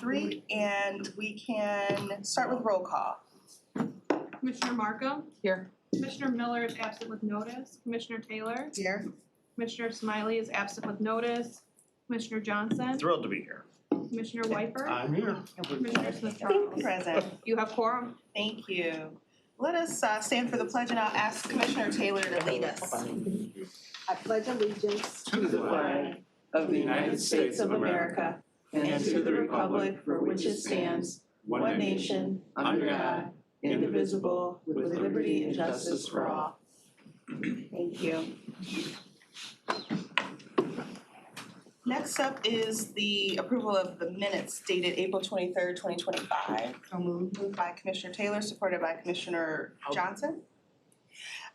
3, and we can start with roll call. Commissioner Markham. Here. Commissioner Miller is absent with notice. Commissioner Taylor. Here. Commissioner Smiley is absent with notice. Commissioner Johnson. Thrilled to be here. Commissioner Wiper. I'm here. Commissioner Smith Charles. Present. You have quorum. Thank you. Let us stand for the pledge, and I'll ask Commissioner Taylor to lead us. I pledge allegiance To the flag of the United States of America and to the republic for which it stands, one nation, under God, indivisible, with liberty and justice for all. Thank you. Next up is the approval of the minutes dated April 23rd, 2025. Moved by Commissioner Taylor, supported by Commissioner Johnson.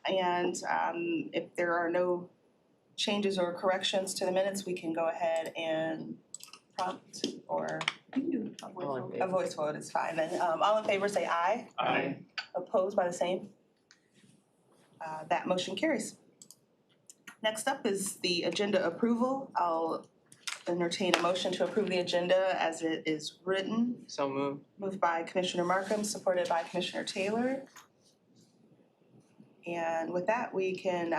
And if there are no changes or corrections to the minutes, we can go ahead and prompt, or a voice vote is fine. Then all in favor say aye. Aye. Opposed by the same? That motion carries. Next up is the agenda approval. I'll entertain a motion to approve the agenda as it is written. So moved. Moved by Commissioner Markham, supported by Commissioner Taylor. And with that, we can,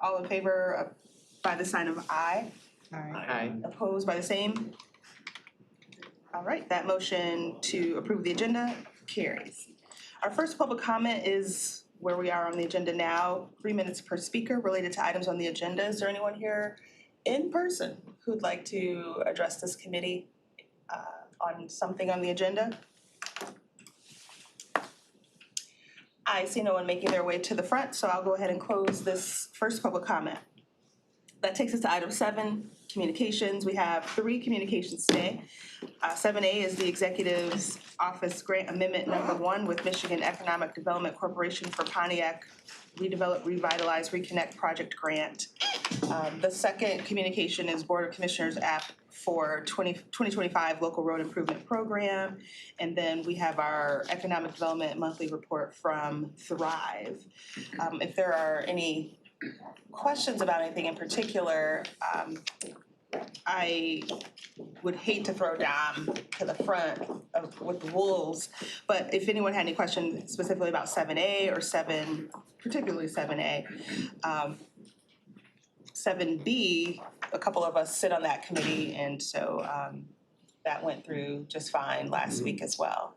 all in favor by the sign of aye. Aye. Opposed by the same? All right, that motion to approve the agenda carries. Our first public comment is where we are on the agenda now, 3 minutes per speaker related to items on the agenda. Is there anyone here in person who'd like to address this committee on something on the agenda? I see no one making their way to the front, so I'll go ahead and close this first public comment. That takes us to item 7, communications. We have 3 communications today. 7A is the Executive's Office Grant Amendment Number 1 with Michigan Economic Development Corporation for Pontiac Redevelop, Revitalize, Reconnect Project Grant. The second communication is Board of Commissioners app for 2025 Local Road Improvement Program. And then we have our Economic Development Monthly Report from Thrive. If there are any questions about anything in particular, I would hate to throw Dom to the front with the wolves, but if anyone had any questions specifically about 7A or particularly 7A, 7B, a couple of us sit on that committee, and so that went through just fine last week as well.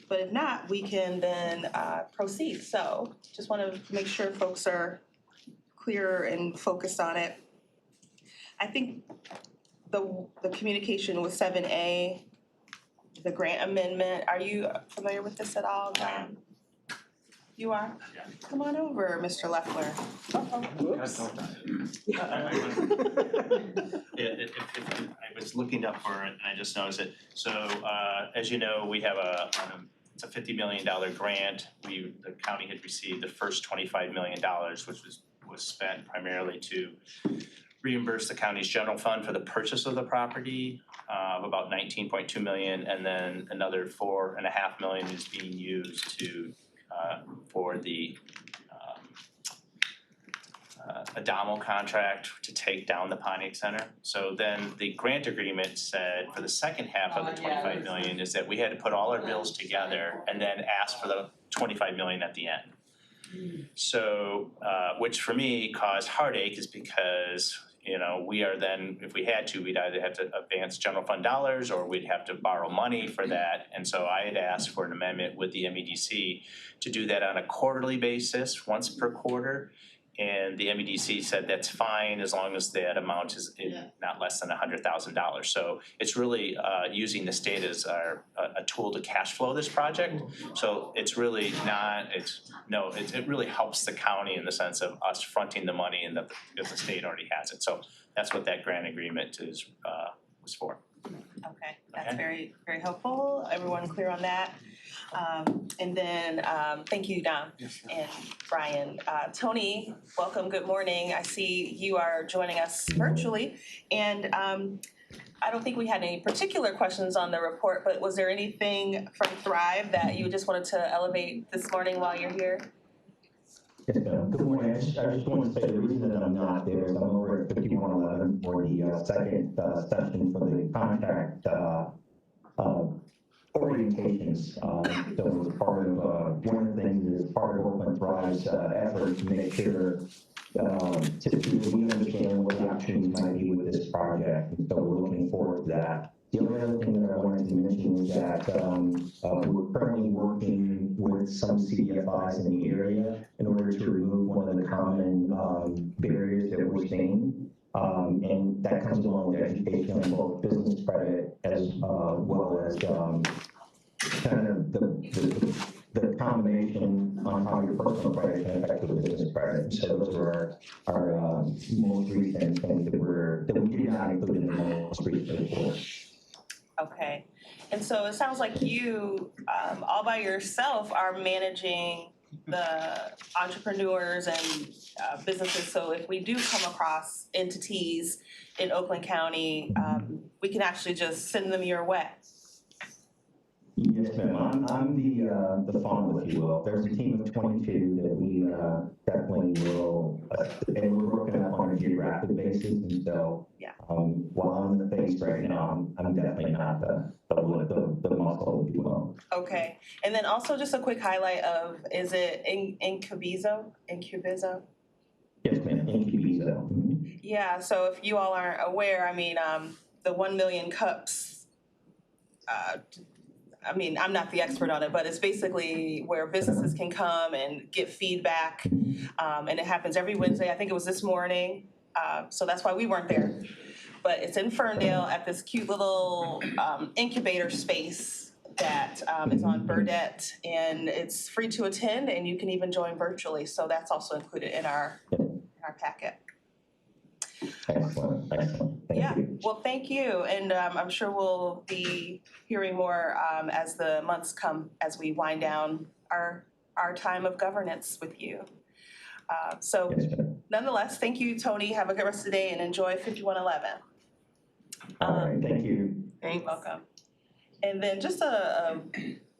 But if not, we can then proceed. So just want to make sure folks are clear and focused on it. I think the communication with 7A, the grant amendment, are you familiar with this at all, John? You are? Yeah. Come on over, Mr. Leffler. I was looking up for it and I just noticed it. So as you know, we have it's a $50 million grant. The county had received the first $25 million, which was spent primarily to reimburse the county's general fund for the purchase of the property of about $19.2 million, and then another $4.5 million is being used for the Adamo contract to take down the Pontiac Center. So then the grant agreement said for the second half of the $25 million is that we had to put all our bills together and then ask for the $25 million at the end. So, which for me caused heartache, is because, you know, we are then, if we had to, we'd either have to advance general fund dollars or we'd have to borrow money for that. And so I had asked for an amendment with the MEDC to do that on a quarterly basis, once per quarter. And the MEDC said that's fine as long as that amount is not less than $100,000. So it's really using the state as a tool to cash flow this project. So it's really not, it really helps the county in the sense of us fronting the money, and because the state already has it. So that's what that grant agreement was for. Okay, that's very, very helpful. Everyone clear on that? And then, thank you, Dom and Brian. Tony, welcome, good morning. I see you are joining us virtually. And I don't think we had any particular questions on the report, but was there anything from Thrive that you just wanted to elevate this morning while you're here? Yes, good morning. I just wanted to say the reason that I'm not there is I'm over at 51 2111 for the second session for the contract orientations. So as part of, one of the things is part of Oakland Thrive's effort to make sure we understand what the options might be with this project. And so we're looking forward to that. The only other thing that I wanted to mention is that we're currently working with some CDFIs in the area in order to remove one of the common barriers that we're seeing. And that comes along with education on both business credit as well as kind of the combination on how your personal credit can affect the business credit. So those are our most recent things that we did not include in the most recent report. Okay, and so it sounds like you, all by yourself, are managing the entrepreneurs and businesses. So if we do come across entities in Oakland County, we can actually just send them your way. Yes, ma'am. I'm the funnel, if you will. There's a team of 22 that we definitely will, and we're working up on a geographic basis. And so, while I'm the face right now, I'm definitely not the muscle, if you will. Okay, and then also just a quick highlight of, is it Incubizo? Yes, ma'am. Incubizo. Yeah, so if you all aren't aware, I mean, the 1 million cups, I mean, I'm not the expert on it, but it's basically where businesses can come and get feedback. And it happens every Wednesday. I think it was this morning. So that's why we weren't there. But it's in Ferndale at this cute little incubator space that is on Burdette. And it's free to attend, and you can even join virtually. So that's also included in our packet. Excellent. Thank you. Well, thank you. And I'm sure we'll be hearing more as the months come, as we wind down our time of governance with you. So nonetheless, thank you, Tony. Have a good rest of the day and enjoy 5111. All right, thank you. You're welcome. And then just a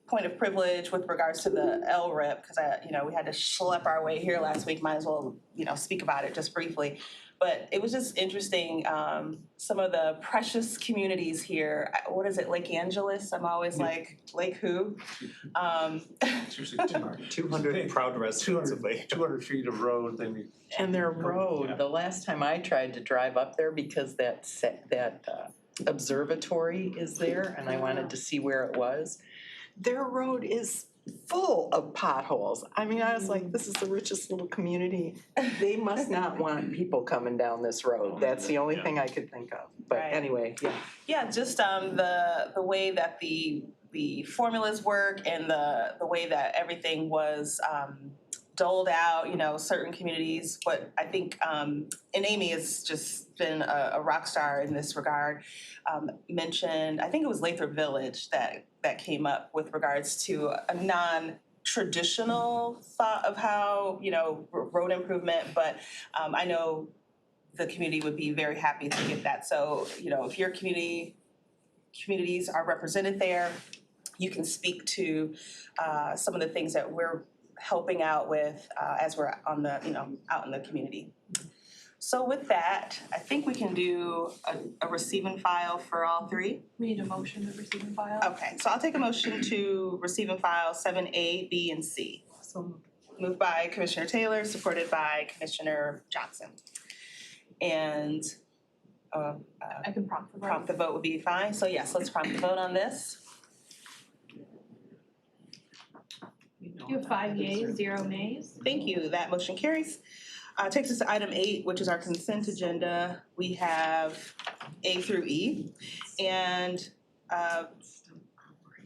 point of privilege with regards to the LRIP, because we had to schlep our way here last week. Might as well, speak about it just briefly. But it was just interesting, some of the precious communities here. What is it, Lake Angeles? I'm always like, Lake who? 200 proud residents of Lake. 200 feet of road, And their road, the last time I tried to drive up there, because that observatory is there, and I wanted to see where it was, their road is full of potholes. I mean, I was like, this is the richest little community. They must not want people coming down this road. That's the only thing I could think of. But Right. anyway, yeah. Yeah, just the way that the formulas work and the way that everything was doled out, certain communities. But I think, and Amy has just been a rock star in this regard, mentioned, I think it was Lathrop Village that came up with regards to a non-traditional thought of how, road improvement, but I know the community would be very happy to get that. So, if your communities are represented there, you can speak to some of the things that we're helping out with as we're on the, out in the community. So with that, I think we can do a receive and file for all three. We need a motion to receive and file. Okay, so I'll take a motion to receive and file 7A, B, and C. So Moved by Commissioner Taylor, supported by Commissioner Johnson. And I can prompt the vote. prompt the vote would be fine. So yes, let's prompt the vote on this. You have 5 yeas, 0 nays. Thank you. That motion carries. Takes us to item 8, which is our consent agenda. We have A through E, and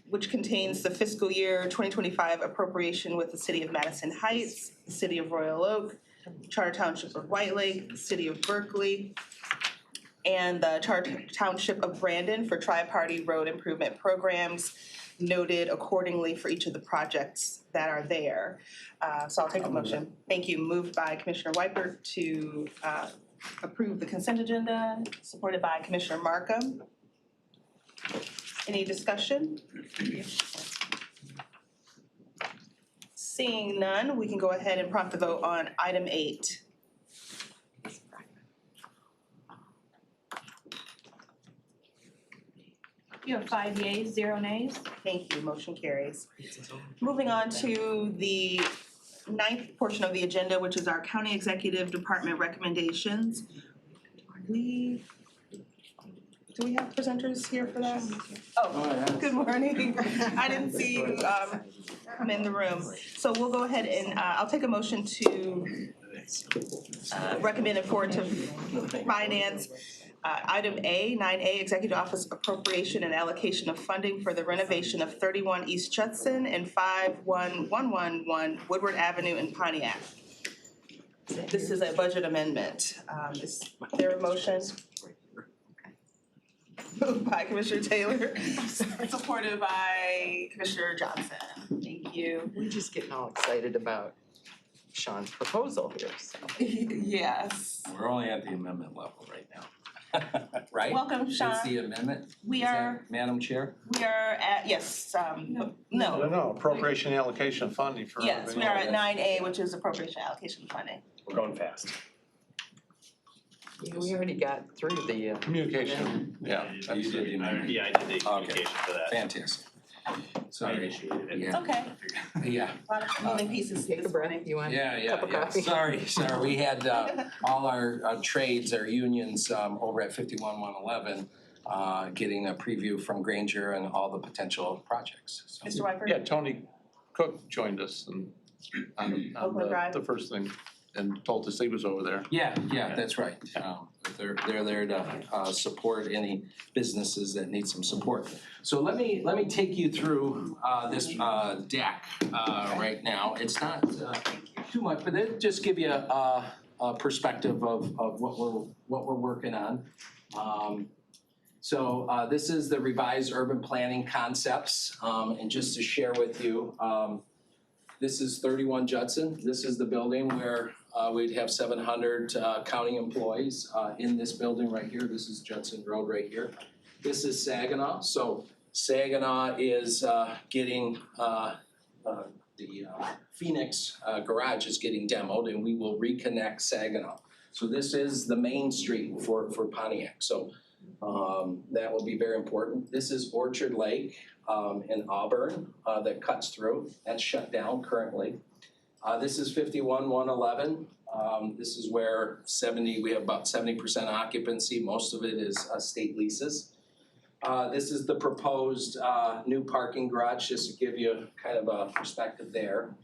which contains the fiscal year 2025 appropriation with the City of Madison Heights, the City of Royal Oak, Charter Township of White Lake, the City of Berkeley, and the Charter Township of Brandon for tri-party road improvement programs noted accordingly for each of the projects that are there. So I'll take a motion. Thank you. Moved by Commissioner Weipert to approve the consent agenda, supported by Commissioner Markham. Any discussion? Seeing none, we can go ahead and prompt the vote on item 8. You have 5 yeas, 0 nays. Thank you, motion carries. Moving on to the ninth portion of the agenda, which is our county executive department recommendations. Do we have presenters here for that? Oh, good morning. I didn't see you come in the room. So we'll go ahead and I'll take a motion to recommend and forward to finance. Item A, 9A, Executive Office Appropriation and Allocation of Funding for the renovation of 31 East Judson and 51111 Woodward Avenue in Pontiac. This is a budget amendment. Is there a motion? Moved by Commissioner Taylor, supported by Commissioner Johnson. Thank you. We're just getting all excited about Sean's proposal here, so. Yes. We're only at the amendment level right now. Right? Welcome, Sean. It's the amendment? We Is that, are- Madam Chair? We are at, yes, no. No, appropriation allocation funding for. Yes, we are at 9A, which is appropriation allocation funding. We're going fast. Yeah, we already got through the, Communication, yeah. You did the amendment. Yeah, I did the communication for that. Fantastic. I Sorry. initiated it. It's Yeah, okay, yeah. a lot of moving pieces take a this breath, morning. you want Yeah, a cup of yeah. coffee? Sorry. We had all our trades, our unions over at 51111 getting a preview from Granger and all the potential projects. So- Mr. Wyper? Yeah, Tony Cook joined us and on Oakland Drive. the first thing and told us he was over there. Yeah, that's right. They're there to support any businesses that need some support. So let me take you through this deck right now. It's not too much, but it'll just give you a perspective of what we're working on. So this is the revised urban planning concepts, and just to share with you, this is 31 Judson. This is the building where we'd have 700 county employees in this building right here. This is Judson Road right here. This is Saginaw. So Saginaw is getting the Phoenix garage is getting demoed, and we will reconnect Saginaw. So this is the main street for Pontiac. So that will be very important. This is Orchard Lake in Auburn that cuts through. That's shut down currently. This is 51111. This is where we have about 70% occupancy. Most of it is state leases. This is the proposed new parking garage, just to give you kind of a perspective there.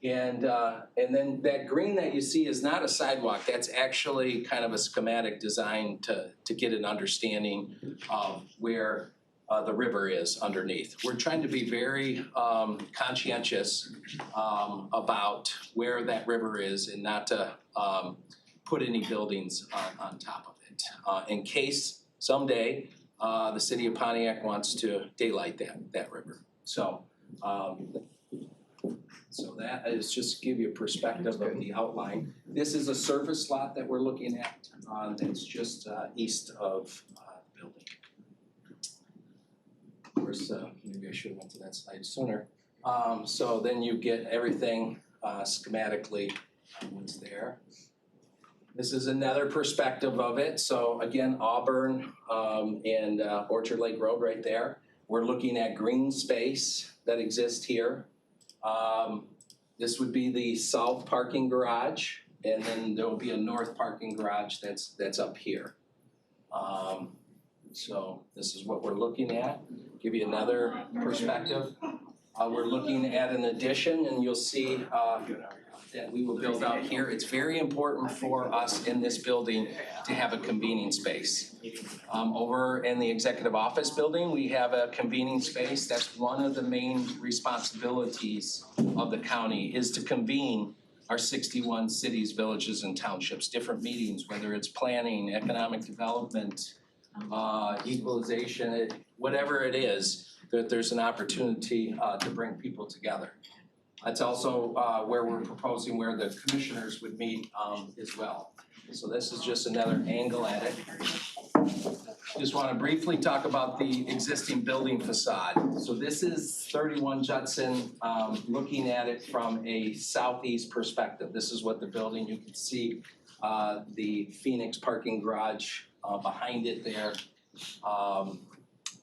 And then that green that you see is not a sidewalk. That's actually kind of a schematic design to get an understanding of where the river is underneath. We're trying to be very conscientious about where that river is and not to put any buildings on top of it. In case someday the city of Pontiac wants to daylight that river. So that is just to give you a perspective of the outline. This is a service lot that we're looking at that's just east of the building. Of course, maybe I should have went to that slide sooner. So then you get everything schematically what's there. This is another perspective of it. So again, Auburn and Orchard Lake Road right there. We're looking at green space that exists here. This would be the south parking garage, and then there will be a north parking garage that's up here. So this is what we're looking at. Give you another perspective. We're looking at an addition, and you'll see that we will build out here. It's very important for us in this building to have a convening space. Over in the executive office building, we have a convening space. That's one of the main responsibilities of the county, is to convene our 61 cities, villages, and townships, different meetings, whether it's planning, economic development, equalization, whatever it is, that there's an opportunity to bring people together. That's also where we're proposing where the commissioners would meet as well. So this is just another angle at it. Just want to briefly talk about the existing building facade. So this is 31 Judson, looking at it from a southeast perspective. This is what the building, you can see the Phoenix parking garage behind it there.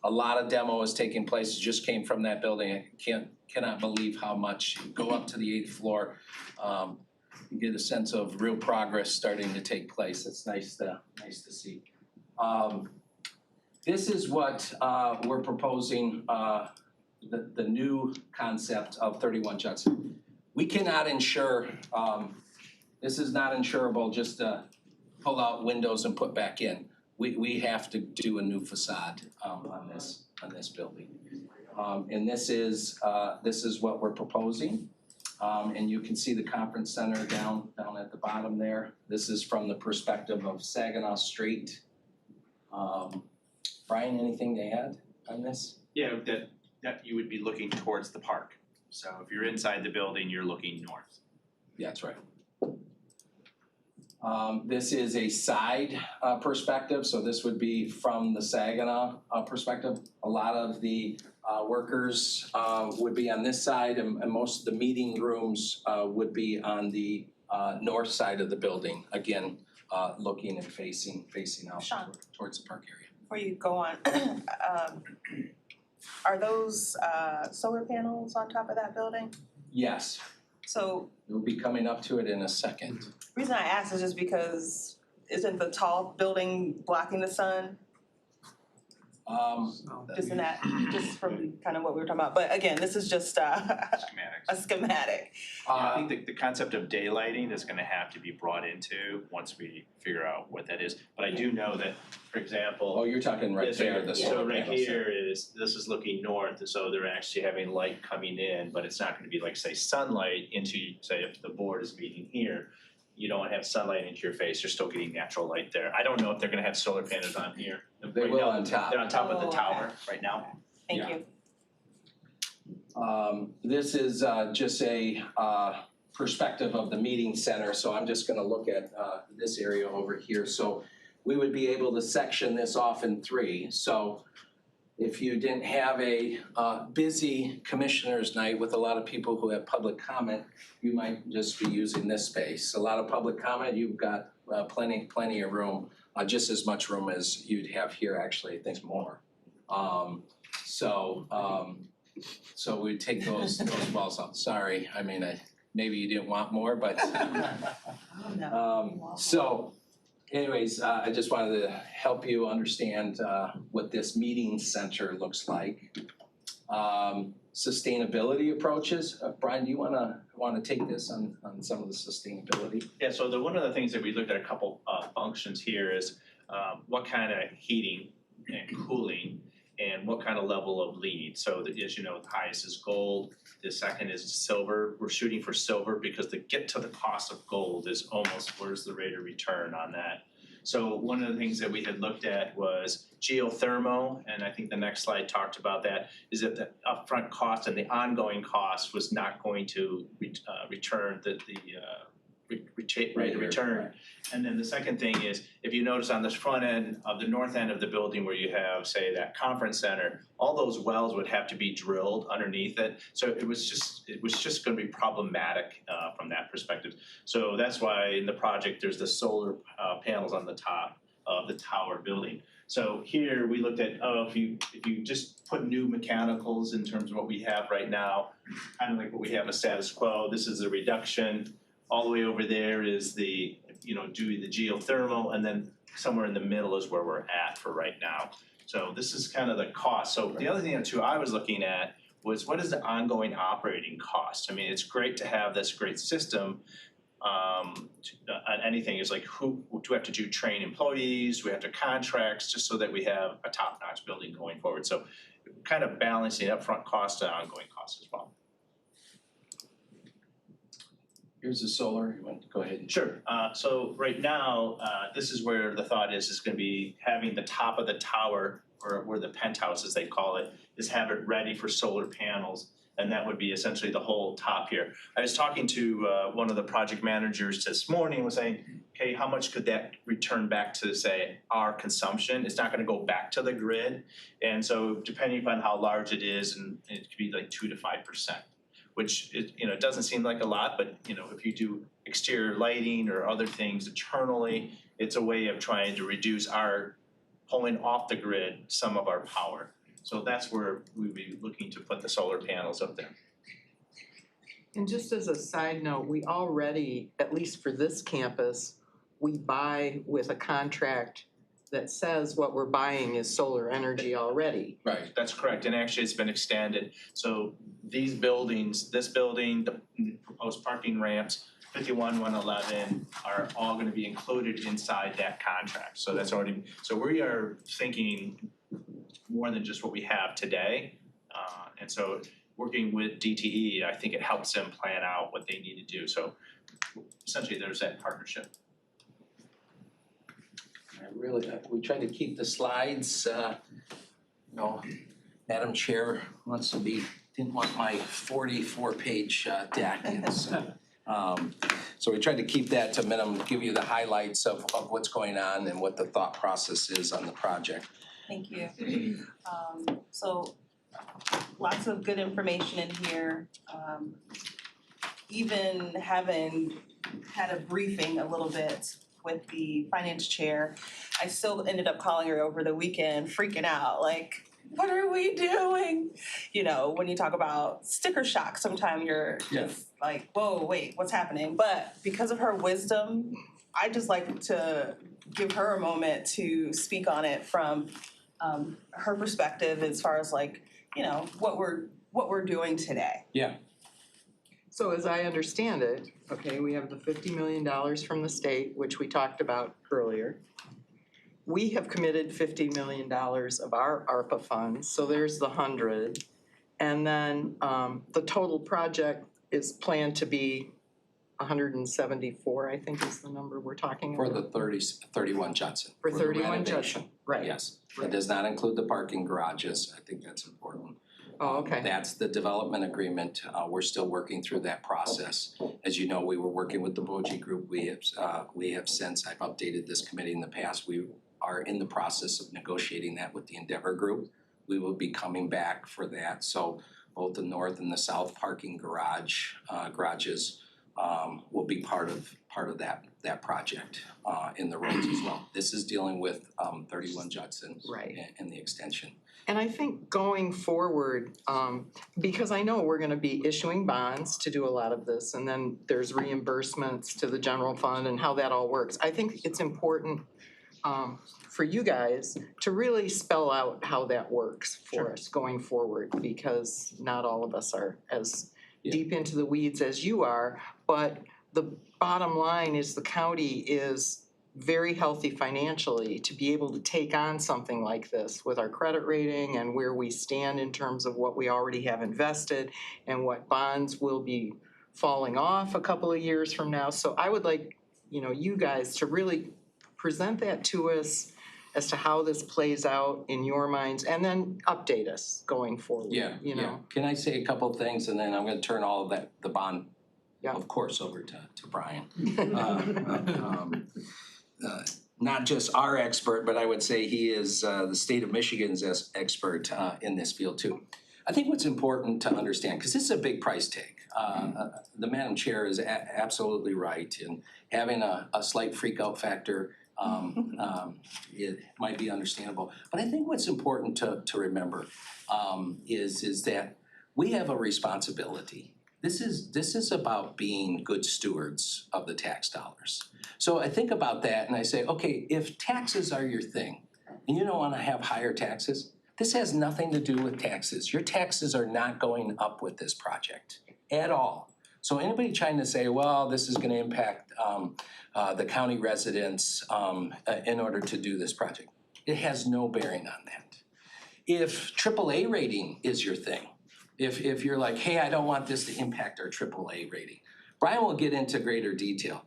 a lot of demo is taking place, it just came from that building, I cannot believe how much, go up to the 8th floor. You get a sense of real progress starting to take place, it's nice to see. This is what we're proposing, the new concept of 31 Judson. We cannot insure, this is not insurable just to pull out windows and put back in. We have to do a new facade on this building. And this is what we're proposing. And you can see the conference center down at the bottom there. This is from the perspective of Saginaw Street. Brian, anything to add on this? Yeah, that you would be looking towards the park. So if you're inside the building, you're looking north. Yeah, that's right. This is a side perspective, so this would be from the Saginaw perspective. A lot of the workers would be on this side, and most of the meeting rooms would be on the north side of the building. Again, looking and facing out Sean. towards the park area. Before you go on, are those solar panels on top of that building? Yes, So we'll be coming up to it in a second. the reason I ask is just because isn't the tall building blocking the sun? Isn't that just from kind of what we were talking about? But again, this is just Schematics. a schematic. I think the concept of daylighting is gonna have to be brought into once we figure out what that is. But I do know that, for example. Oh, you're talking right Yes, there, sir. the So solar right panels. here this is looking north, and so they're actually having light coming in, but it's not gonna be like, say, sunlight into, say, if the board is meeting here, you don't have sunlight into your face, you're still getting natural light there. I don't know if they're gonna have solar panels on here. They Right will now, on top. They're on top of Oh, the okay. tower right now. Thank Yeah. you. This is just a perspective of the meeting center, so I'm just gonna look at this area over here. So we would be able to section this off in 3. So if you didn't have a busy commissioners' night with a lot of people who have public comment, you might just be using this space. A lot of public comment, you've got plenty of room, just as much room as you'd have here, actually, I think more. So we'd take those walls out. Sorry, I mean, maybe you didn't want more, but so anyways, I just wanted to help you understand what this meeting center looks like. Sustainability approaches, Brian, do you wanna take this on some of the sustainability? Yeah, so one of the things that we looked at a couple functions here is what kind of heating and cooling and what kind of level of lead. So as you know, the highest is gold, the second is silver. We're shooting for silver because to get to the cost of gold is almost, where's the rate of return on that? So one of the things that we had looked at was geothermal, and I think the next slide talked about that, is that the upfront cost and the ongoing cost was not going to return the rate of return. And then the second thing is, if you notice on this front end of the north end of the building where you have, say, that conference center, all those wells would have to be drilled underneath it. So it was just gonna be problematic from that perspective. So that's why in the project, there's the solar panels on the top of the tower building. So here we looked at, if you just put new mechanicals in terms of what we have right now, kind of like what we have a status quo, this is a reduction. All the way over there is the, doing the geothermal, and then somewhere in the middle is where we're at for right now. So this is kind of the cost. So the other thing too I was looking at was, what is the ongoing operating cost? I mean, it's great to have this great system on anything. It's like, who do we have to do? Train employees, do we have to contracts, just so that we have a top-notch building going forward. So kind of balancing upfront costs and ongoing costs as well. Here's the solar, you want to go ahead? Sure, so right now, this is where the thought is gonna be having the top of the tower, or where the penthouse, as they call it, is have it ready for solar panels. And that would be essentially the whole top here. I was talking to one of the project managers this morning, was saying, okay, how much could that return back to, say, our consumption? It's not gonna go back to the grid. And so depending upon how large it is, and it could be like 2 to 5%. Which it doesn't seem like a lot, but if you do exterior lighting or other things internally, it's a way of trying to reduce our pulling off the grid some of our power. So that's where we'd be looking to put the solar panels up there. And just as a side note, we already, at least for this campus, we buy with a contract that says what we're buying is solar energy already. Right. That's correct, and actually it's been extended. So these buildings, this building, the proposed parking ramps, 51, 111 are all gonna be included inside that contract. So that's already, so we are thinking more than just what we have today. And so working with DTE, I think it helps them plan out what they need to do. So essentially there's that partnership. We try to keep the slides, Madam Chair didn't want my 44-page deck. So we tried to keep that to minimum, give you the highlights of what's going on and what the thought process is on the project. Thank you. So lots of good information in here. Even having had a briefing a little bit with the finance chair, I still ended up calling her over the weekend, freaking out, like, what are we doing? You know, when you talk about sticker shock, sometimes you're just like, whoa, wait, what's happening? But because of her wisdom, I just like to give her a moment to speak on it from her perspective as far as like, you know, what we're doing today. Yeah. So as I understand it, okay, we have the $50 million from the state, which we talked about earlier. We have committed $50 million of our ARPA funds, so there's the 100. And then the total project is planned to be 174, I think is the number we're talking For about. the 31 Judson. For the 31 renovation. Judson, right. Yes, it does not include the parking garages. I think that's important. Oh, okay. That's the development agreement. We're still working through that process. As you know, we were working with the Boji Group. We have since, I've updated this committee in the past, we are in the process of negotiating that with the Endeavor Group. We will be coming back for that. So both the north and the south parking garages will be part of that project in the roads as well. This is dealing with 31 Judson Right. and the extension. And I think going forward, because I know we're gonna be issuing bonds to do a lot of this, and then there's reimbursements to the general fund and how that all works. I think it's important for you guys to really spell out how that works for us going forward, because not all of us are as deep into the weeds as you are, but the bottom line is the county is very healthy financially to be able to take on something like this with our credit rating and where we stand in terms of what we already have invested and what bonds will be falling off a couple of years from now. So I would like, you guys to really present that to us as to how this plays out in your minds, and then update us going forward, Yeah. Can I say a couple of things, and then I'm gonna turn all of that, the bond, of course, over to Brian. Not just our expert, but I would say he is the state of Michigan's expert in this field too. I think what's important to understand, because this is a big price tag, the Madam Chair is absolutely right in having a slight freak out factor. It might be understandable, but I think what's important to remember is that we have a responsibility. This is about being good stewards of the tax dollars. So I think about that and I say, okay, if taxes are your thing and you don't want to have higher taxes, this has nothing to do with taxes. Your taxes are not going up with this project at all. So anybody trying to say, well, this is going to impact the county residents in order to do this project, it has no bearing on that. If AAA rating is your thing, if you're like, hey, I don't want this to impact our AAA rating, Brian will get into greater detail,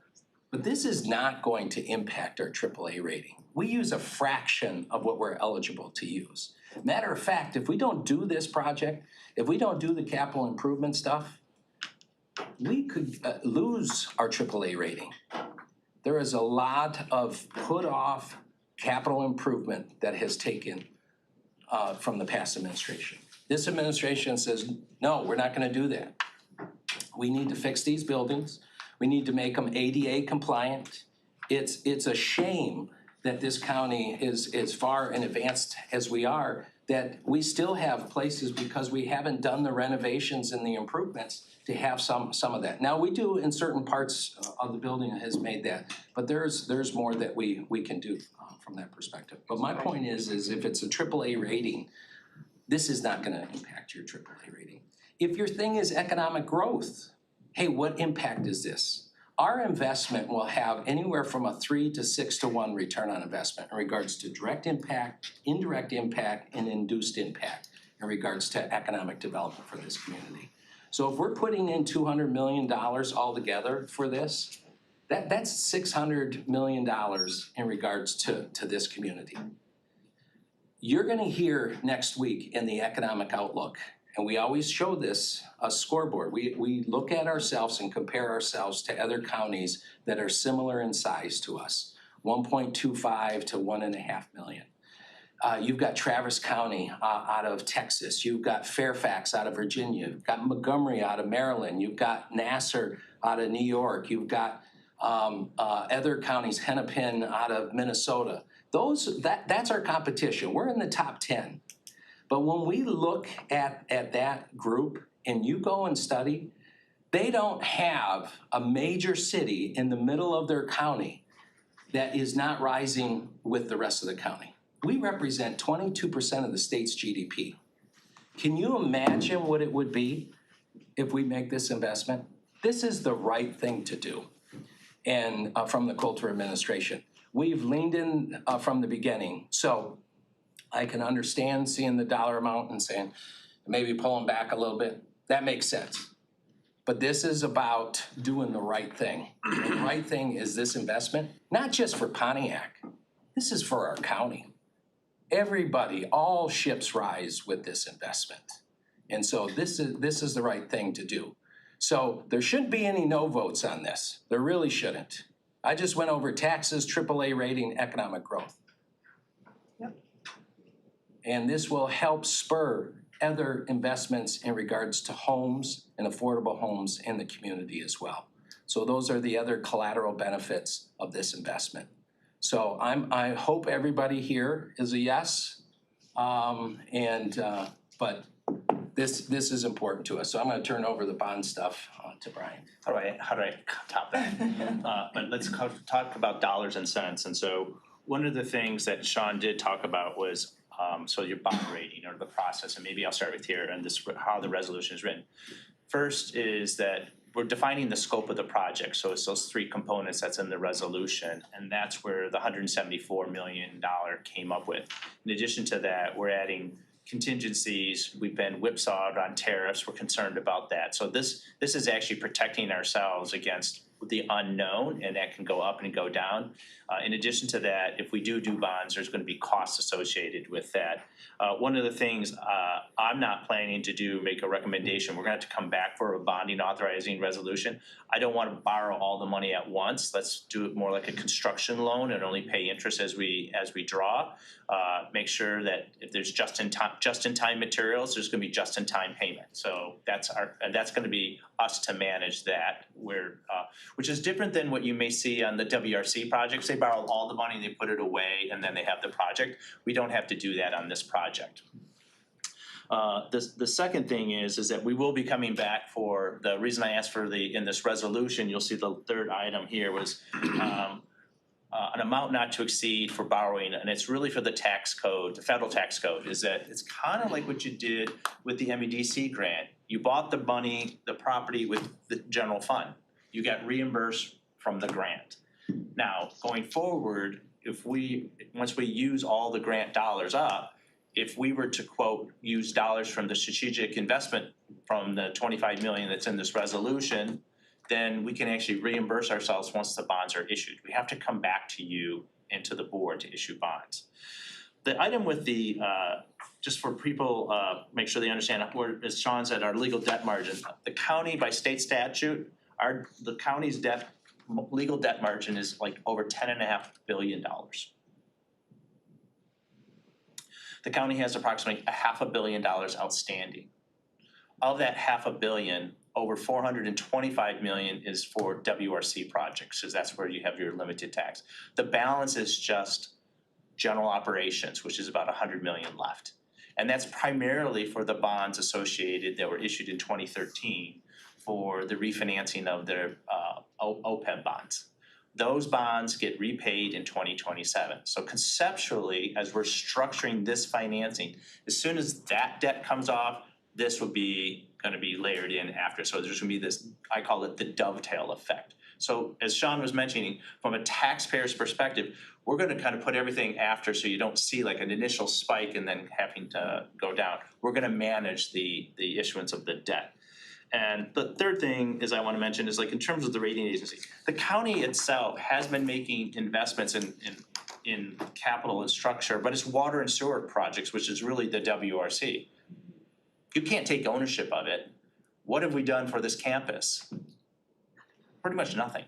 but this is not going to impact our AAA rating. We use a fraction of what we're eligible to use. Matter of fact, if we don't do this project, if we don't do the capital improvement stuff, we could lose our AAA rating. There is a lot of put off capital improvement that has taken from the past administration. This administration says, no, we're not gonna do that. We need to fix these buildings. We need to make them ADA compliant. It's a shame that this county is as far and advanced as we are, that we still have places because we haven't done the renovations and the improvements to have some of that. Now, we do in certain parts of the building has made that, but there's more that we can do from that perspective. But my point is if it's a AAA rating, this is not gonna impact your AAA rating. If your thing is economic growth, hey, what impact is this? Our investment will have anywhere from a 3 to 6 to 1 return on investment in regards to direct impact, indirect impact, and induced impact in regards to economic development for this community. So if we're putting in $200 million altogether for this, that's $600 million in regards to this community. You're gonna hear next week in the economic outlook, and we always show this, a scoreboard. We look at ourselves and compare ourselves to other counties that are similar in size to us, 1.25 to 1.5 million. You've got Travis County out of Texas. You've got Fairfax out of Virginia. You've got Montgomery out of Maryland. You've got Nassau out of New York. You've got other counties, Hennepin out of Minnesota. That's our competition. We're in the top 10. But when we look at that group and you go and study, they don't have a major city in the middle of their county that is not rising with the rest of the county. We represent 22% of the state's GDP. Can you imagine what it would be if we make this investment? This is the right thing to do. And from the Coulter administration, we've leaned in from the beginning. So I can understand seeing the dollar amount and saying, maybe pulling back a little bit. That makes sense. But this is about doing the right thing. The right thing is this investment, not just for Pontiac. This is for our county. Everybody, all ships rise with this investment. And so this is the right thing to do. So there shouldn't be any no votes on this. There really shouldn't. I just went over taxes, AAA rating, economic growth. Yep. And this will help spur other investments in regards to homes and affordable homes in the community as well. So those are the other collateral benefits of this investment. So I hope everybody here is a yes. But this is important to us. So I'm gonna turn over the bond stuff to Brian. How do I top that? But let's talk about dollars and cents. And so one of the things that Sean did talk about was so your bond rating or the process, and maybe I'll start with here and this how the resolution is written. First is that we're defining the scope of the project, so it's those three components that's in the resolution, and that's where the $174 million came up with. In addition to that, we're adding contingencies. We've been whipsawed on tariffs. We're concerned about that. So this is actually protecting ourselves against the unknown, and that can go up and go down. In addition to that, if we do bonds, there's going to be costs associated with that. One of the things I'm not planning to do, make a recommendation, we're going to have to come back for a bonding authorizing resolution. I don't want to borrow all the money at once. Let's do it more like a construction loan and only pay interest as we draw. Make sure that if there's just in time materials, there's going to be just in time payment. So that's going to be us to manage that. Which is different than what you may see on the WRC projects. They borrow all the money, they put it away, and then they have the project. We don't have to do that on this project. The second thing is that we will be coming back for, the reason I asked for in this resolution, you'll see the third item here was an amount not to exceed for borrowing, and it's really for the tax code, the federal tax code, is that it's kind of like what you did with the MEDC grant. You bought the money, the property with the general fund. You got reimbursed from the grant. Now, going forward, once we use all the grant dollars up, if we were to quote, use dollars from the strategic investment from the 25 million that's in this resolution, then we can actually reimburse ourselves once the bonds are issued. We have to come back to you and to the board to issue bonds. The item with the, just for people, make sure they understand, as Sean said, our legal debt margin, the county by state statute, the county's legal debt margin is like over $10.5 billion. The county has approximately $500 million outstanding. Of that $500 million, over $425 million is for WRC projects, because that's where you have your limited tax. The balance is just general operations, which is about 100 million left. And that's primarily for the bonds associated that were issued in 2013 for the refinancing of their OPEB bonds. Those bonds get repaid in 2027. So conceptually, as we're structuring this financing, as soon as that debt comes off, this will be gonna be layered in after. So there's gonna be this, I call it the dovetail effect. So as Sean was mentioning, from a taxpayer's perspective, we're gonna kind of put everything after so you don't see like an initial spike and then having to go down. We're gonna manage the issuance of the debt. And the third thing is I wanna mention is like in terms of the rating agency, the county itself has been making investments in capital and structure, but it's water and sewer projects, which is really the WRC. You can't take ownership of it. What have we done for this campus? Pretty much nothing.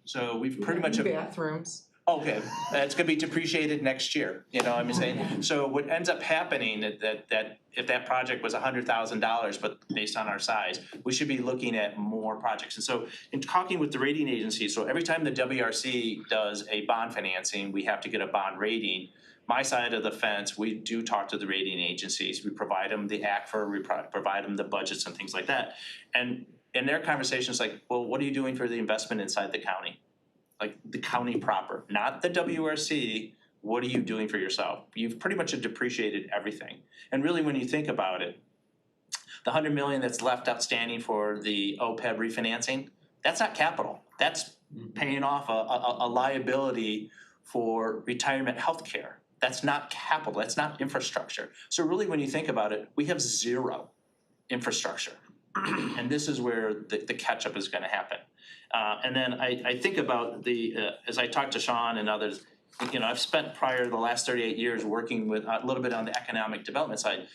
So we've pretty much. Bathrooms. Okay, that's gonna be depreciated next year, you know what I'm saying? So what ends up happening that if that project was $100,000, but based on our size, we should be looking at more projects. And so in talking with the rating agency, so every time the WRC does a bond financing, we have to get a bond rating. My side of the fence, we do talk to the rating agencies, we provide them the ACFR, we provide them the budgets and things like that. And in their conversations, like, well, what are you doing for the investment inside the county? Like the county proper, not the WRC, what are you doing for yourself? You've pretty much depreciated everything. And really, when you think about it, the 100 million that's left outstanding for the OPEB refinancing, that's not capital. That's paying off a liability for retirement health care. That's not capital, that's not infrastructure. So really, when you think about it, we have zero infrastructure. And this is where the catch-up is gonna happen. And then I think about as I talk to Sean and others, you know, I've spent prior to the last 38 years working with a little bit on the economic development side.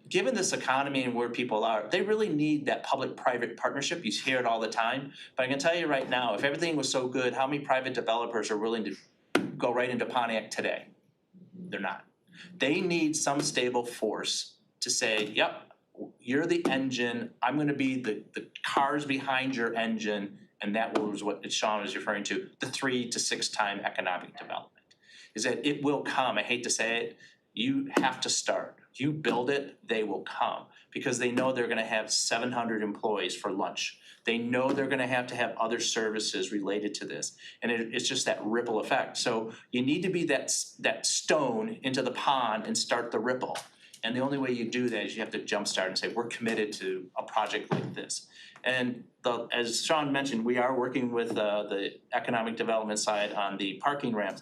Given this economy and where people are, they really need that public-private partnership. You hear it all the time. But I can tell you right now, if everything was so good, how many private developers are willing to go right into Pontiac today? They're not. They need some stable force to say, yep, you're the engine, I'm gonna be the cars behind your engine, and that was what Sean was referring to, the 3 to 6 time economic development. Is that it will come, I hate to say it, you have to start. You build it, they will come, because they know they're gonna have 700 employees for lunch. They know they're gonna have to have other services related to this, and it's just that ripple effect. So you need to be that stone into the pond and start the ripple. And the only way you do that is you have to jumpstart and say, we're committed to a project like this. And as Sean mentioned, we are working with the economic development side on the parking ramps.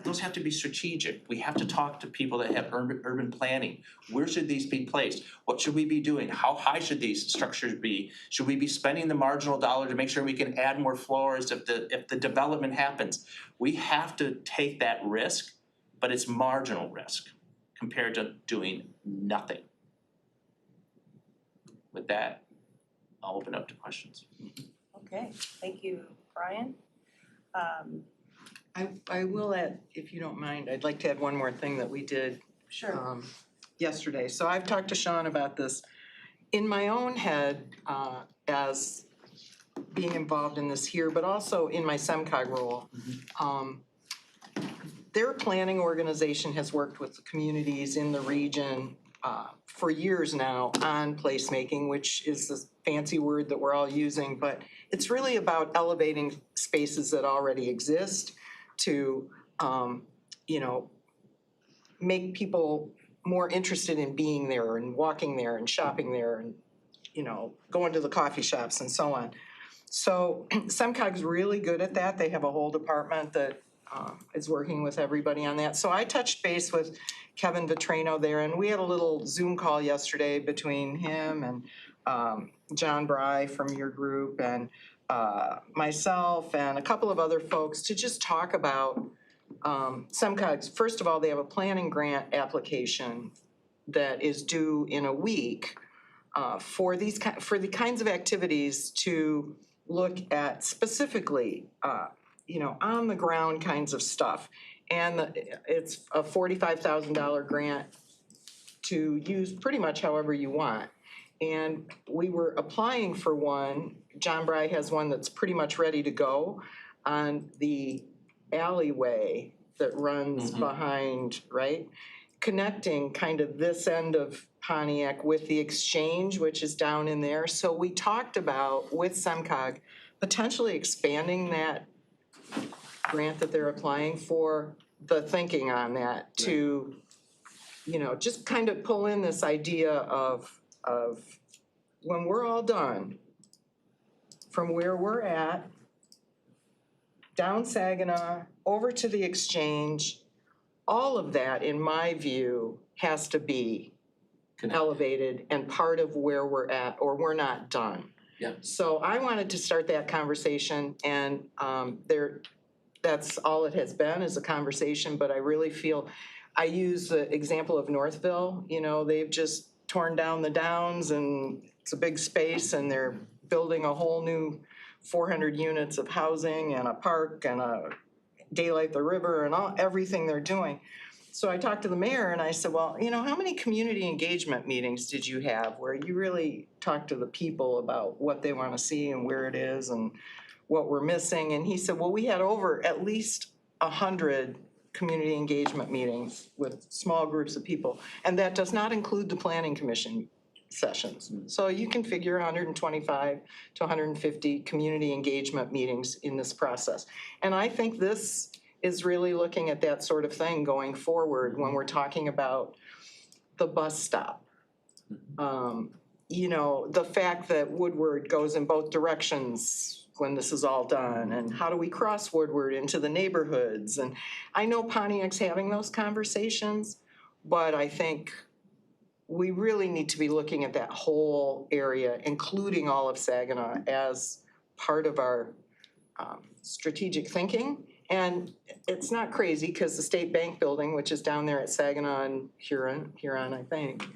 Those have to be strategic. We have to talk to people that have urban planning. Where should these be placed? What should we be doing? How high should these structures be? Should we be spending the marginal dollar to make sure we can add more floors if the development happens? We have to take that risk, but it's marginal risk compared to doing nothing. With that, I'll open up to questions. Okay, thank you, Brian. I will add, if you don't mind, I'd like to add one more thing that we did Sure. yesterday. So I've talked to Sean about this. In my own head, as being involved in this here, but also in my SEMCOG role, their planning organization has worked with the communities in the region for years now on placemaking, which is the fancy word that we're all using, but it's really about elevating spaces that already exist to, you know, make people more interested in being there and walking there and shopping there and, you know, going to the coffee shops and so on. So SEMCOG's really good at that. They have a whole department that is working with everybody on that. So I touched base with Kevin Vitrano there, and we had a little Zoom call yesterday between him and John Bry from your group and myself and a couple of other folks to just talk about SEMCOG's. First of all, they have a planning grant application that is due in a week for the kinds of activities to look at specifically, you know, on the ground kinds of stuff. And it's a $45,000 grant to use pretty much however you want. And we were applying for one. John Bry has one that's pretty much ready to go on the alleyway that runs Mhm. behind, right? Connecting kind of this end of Pontiac with the exchange, which is down in there. So we talked about with SEMCOG potentially expanding that grant that they're applying for, the thinking on that to, you know, just kind of pull in this idea of when we're all done, from where we're at, down Saginaw, over to the exchange, all of that, in my view, has to be Connected. elevated and part of where we're at, or we're not done. Yeah. So I wanted to start that conversation, and that's all it has been, is a conversation, but I really feel, I use the example of Northville, you know, they've just torn down the downs and it's a big space and they're building a whole new 400 units of housing and a park and a daylight the river and everything they're doing. So I talked to the mayor and I said, well, you know, how many community engagement meetings did you have where you really talked to the people about what they want to see and where it is and what we're missing? And he said, well, we had over at least 100 community engagement meetings with small groups of people. And that does not include the planning commission sessions. So you can figure 125 to 150 community engagement meetings in this process. And I think this is really looking at that sort of thing going forward when we're talking about the bus stop. You know, the fact that Woodward goes in both directions when this is all done, and how do we cross Woodward into the neighborhoods? And I know Pontiac's having those conversations, but I think we really need to be looking at that whole area, including all of Saginaw, as part of our strategic thinking. And it's not crazy because the State Bank building, which is down there at Saginaw and Huron, I think,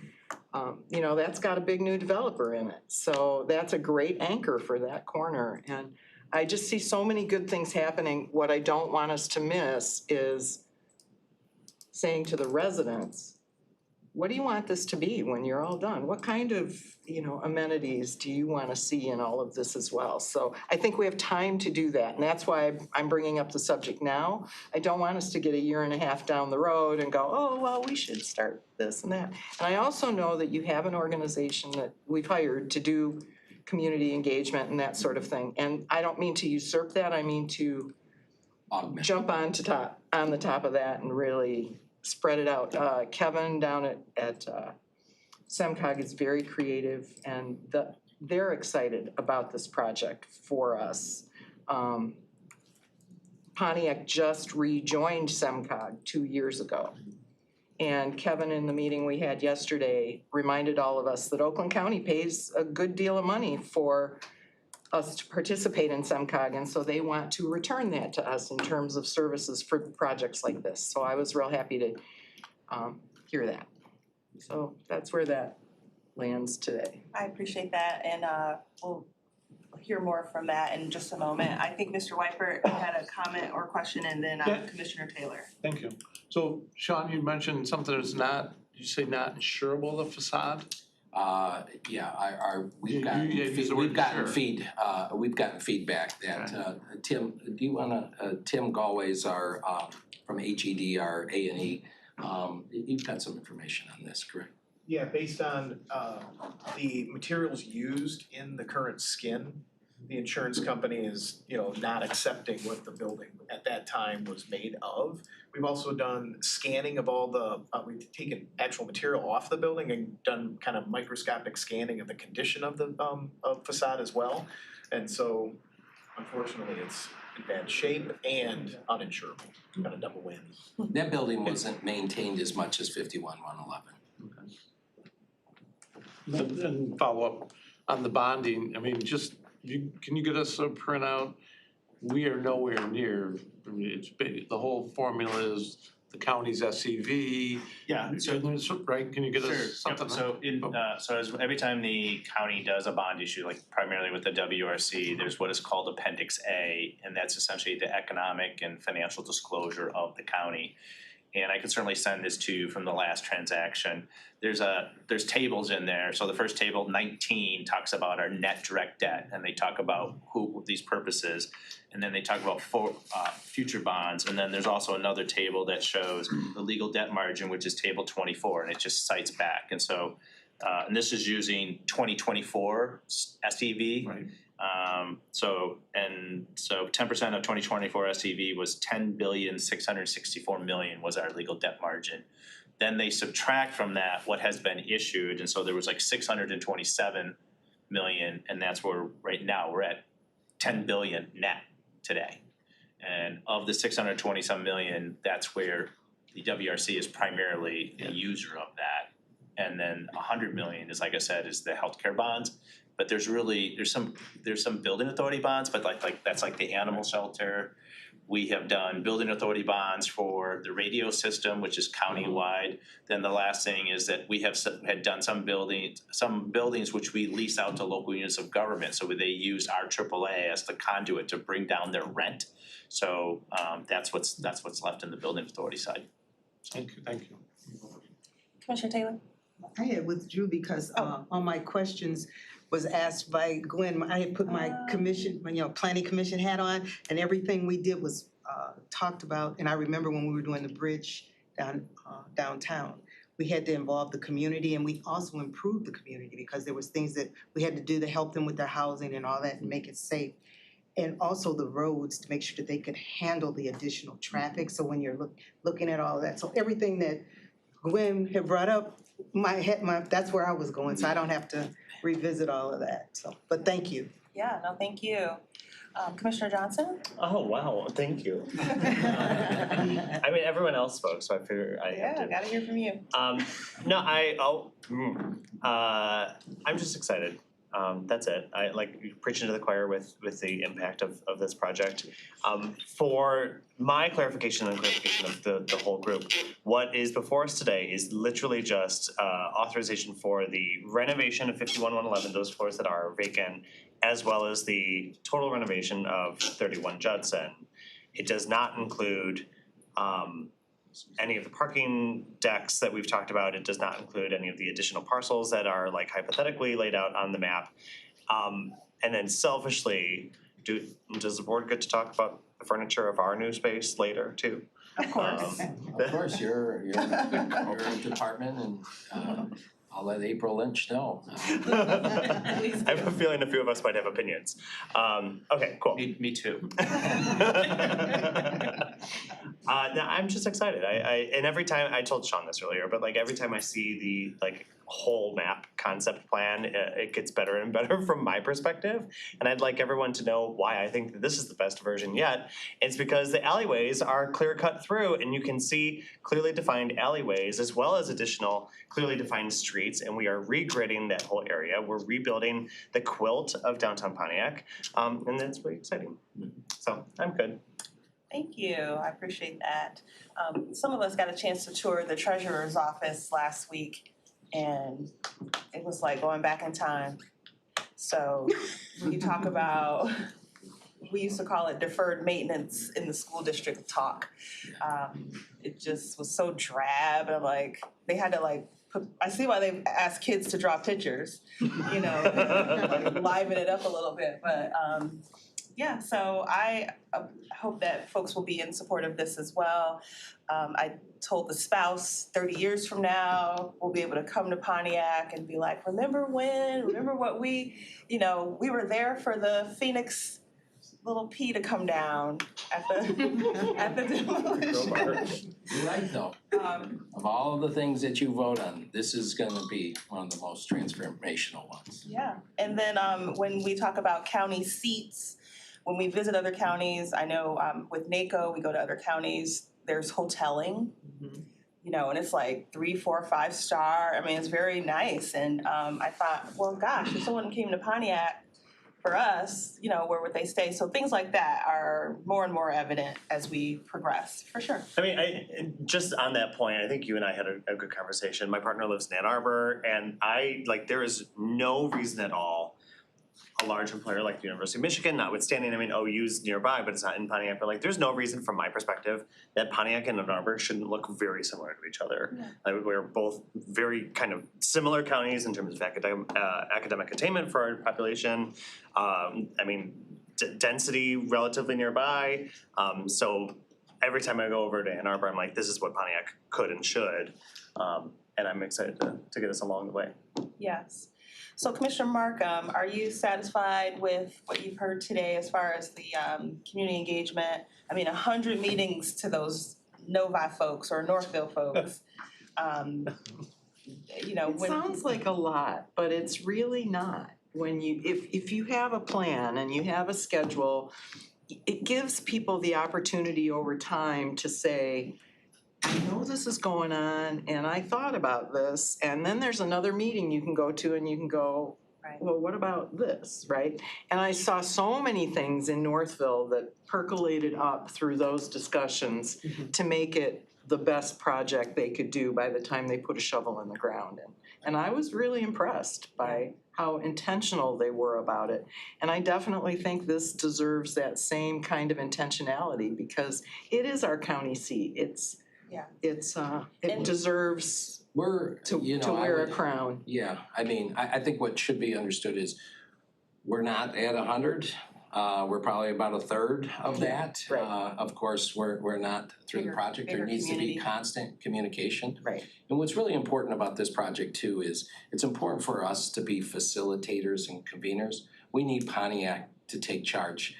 you know, that's got a big new developer in it. So that's a great anchor for that corner. And I just see so many good things happening. What I don't want us to miss is saying to the residents, what do you want this to be when you're all done? What kind of, you know, amenities do you want to see in all of this as well? So I think we have time to do that. And that's why I'm bringing up the subject now. I don't want us to get a year and a half down the road and go, oh, well, we should start this and that. And I also know that you have an organization that we've hired to do community engagement and that sort of thing. And I don't mean to usurp that. I mean to Augment. jump on the top of that and really spread it out. Kevin down at SEMCOG is very creative, and they're excited about this project for us. Pontiac just rejoined SEMCOG 2 years ago. And Kevin, in the meeting we had yesterday, reminded all of us that Oakland County pays a good deal of money for us to participate in SEMCOG, and so they want to return that to us in terms of services for projects like this. So I was real happy to hear that. So that's where that lands today. I appreciate that, and we'll hear more from that in just a moment. I think Mr. Wypert had a comment or question, and then Yeah. Commissioner Taylor. Thank you. So Sean, you mentioned something that's not, you say not insurable, the facade? We've gotten, You used the word we've gotten feedback that, Tim, do you wanna, Tim Galway's our, from HED, our A&E, you've got some information on this, correct? Yeah, based on the materials used in the current skin, the insurance company is, you know, not accepting what the building at that time was made of. We've also done scanning of all the, we've taken actual material off the building and done kind of microscopic scanning of the condition of the facade as well. And so unfortunately, it's in bad shape and uninsurable, kind of double whammy. That building wasn't maintained as much as 51-111. And follow up on the bonding, I mean, just, can you get us a printout? We are nowhere near, I mean, it's big, the whole formula is the county's SEV. Yeah, so Right, can you get Sure, us yep. something? So as every time the county does a bond issue, like primarily with the WRC, there's what is called Appendix A, and that's essentially the economic and financial disclosure of the county. and I can certainly send this to you from the last transaction. There's tables in there. So the first table, 19, talks about our net direct debt, and they talk about these purposes. And then they talk about future bonds, and then there's also another table that shows the legal debt margin, which is table 24, and it just cites back. And so, and this is using 2024 SEV. Right. So 10% of 2024 SEV was 10,664,000,000 was our legal debt margin. Then they subtract from that what has been issued, and so there was like 627 million, and that's where right now we're at 10 billion net today. And of the 627 million, that's where the WRC is primarily a user of that. And then 100 million is, like I said, is the healthcare bonds. But there's some building authority bonds, but like that's like the animal shelter. We have done building authority bonds for the radio system, which is countywide. Then the last thing is that we had done some buildings which we lease out to local units of government. So they use our AAA as the conduit to bring down their rent. So that's what's left in the building authority side. Thank you. Commissioner Taylor? I had withdrew because all my questions was asked by Gwen. I had put my commission, planning commission hat on, and everything we did was talked about. And I remember when we were doing the bridge downtown, we had to involve the community, and we also improved the community because there was things that we had to do to help them with their housing and all that and make it safe. And also the roads to make sure that they could handle the additional traffic. So when you're looking at all of that, so everything that Gwen had brought up, that's where I was going, so I don't have to revisit all of that. So, but thank you. Yeah, no, thank you. Commissioner Johnson? Oh, wow, thank you. I mean, everyone else spoke, so I figure I have to. Yeah, gotta hear from you. I'm just excited. That's it. I like preaching to the choir with the impact of this project. For my clarification and clarification of the whole group, what is before us today is literally just authorization for the renovation of 51-111, those floors that are vacant, as well as the total renovation of 31 Judson. It does not include any of the parking decks that we've talked about. It does not include any of the additional parcels that are like hypothetically laid out on the map. And then selfishly, does the board get to talk about the furniture of our new space later too? Of course. Of course, you're a department, and I'll let April Lynch know. I have a feeling a few of us might have opinions. Okay, cool. Me too. No, I'm just excited. And every time, I told Sean this earlier, but like every time I see the whole map concept plan, it gets better and better from my perspective. And I'd like everyone to know why I think that this is the best version yet. It's because the alleyways are clear cut through, and you can see clearly defined alleyways as well as additional clearly defined streets. And we are regridding that whole area. We're rebuilding the quilt of downtown Pontiac. And that's really exciting. So I'm good. Thank you, I appreciate that. Some of us got a chance to tour the treasurer's office last week, and it was like going back in time. So when you talk about, we used to call it deferred maintenance in the school district talk. It just was so drab, and I'm like, they had to I see why they ask kids to draw pictures, liven it up a little bit, but yeah, so I hope that folks will be in support of this as well. I told the spouse 30 years from now, we'll be able to come to Pontiac and be like, remember what we were there for the Phoenix little P to come down at the demolition. You're right, though. Of all of the things that you vote on, this is gonna be one of the most transformational ones. Yeah, and then when we talk about county seats, when we visit other counties, I know with NACO, we go to other counties, there's hoteling, and it's like 3, 4, 5 star. I mean, it's very nice. And I thought, well, gosh, if someone came to Pontiac for us, where would they stay? So things like that are more and more evident as we progress, for sure. I mean, just on that point, I think you and I had a good conversation. My partner lives in Ann Arbor, and there is no reason at all a large employer like the University of Michigan, notwithstanding, I mean, OU's nearby, but it's not in Pontiac, but like, there's no reason from my perspective that Pontiac and Ann Arbor shouldn't look very similar to each other. We're both very kind of similar counties in terms of academic attainment for our population. I mean, density relatively nearby. So every time I go over to Ann Arbor, I'm like, this is what Pontiac could and should. And I'm excited to get us along the way. Yes. So Commissioner Markham, are you satisfied with what you've heard today as far as the community engagement? I mean, 100 meetings to those Novi folks or Northville folks. You know, It when. sounds like a lot, but it's really not. When you, if you have a plan and you have a schedule, it gives people the opportunity over time to say, I know this is going on and I thought about this, and then there's another meeting you can go to and you can go, Right. well, what about this, right? And I saw so many things in Northville that percolated up through those discussions to make it the best project they could do by the time they put a shovel in the ground. And I was really impressed by how intentional they were about it. And I definitely think this deserves that same kind of intentionality because it is our county seat. It And- deserves We're, to you know, I wear a would- crown. Yeah, I mean, I think what should be understood is we're not at 100. We're probably about a third of that. Right. Of course, we're not through the Bigger- project. There bigger needs to be community. constant communication. Right. And what's really important about this project too is it's important for us to be facilitators and conveners. We need Pontiac to take charge.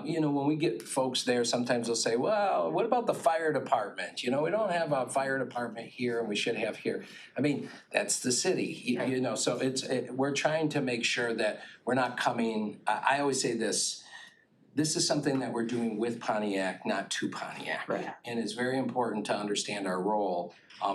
You know, when we get folks there, sometimes they'll say, well, what about the fire department? You know, we don't have a fire department here and we should have here. I mean, that's the city, you know, so we're trying to make sure that we're not coming, I always say this is something that we're doing with Pontiac, not to Pontiac. Right. And it's very important to understand our role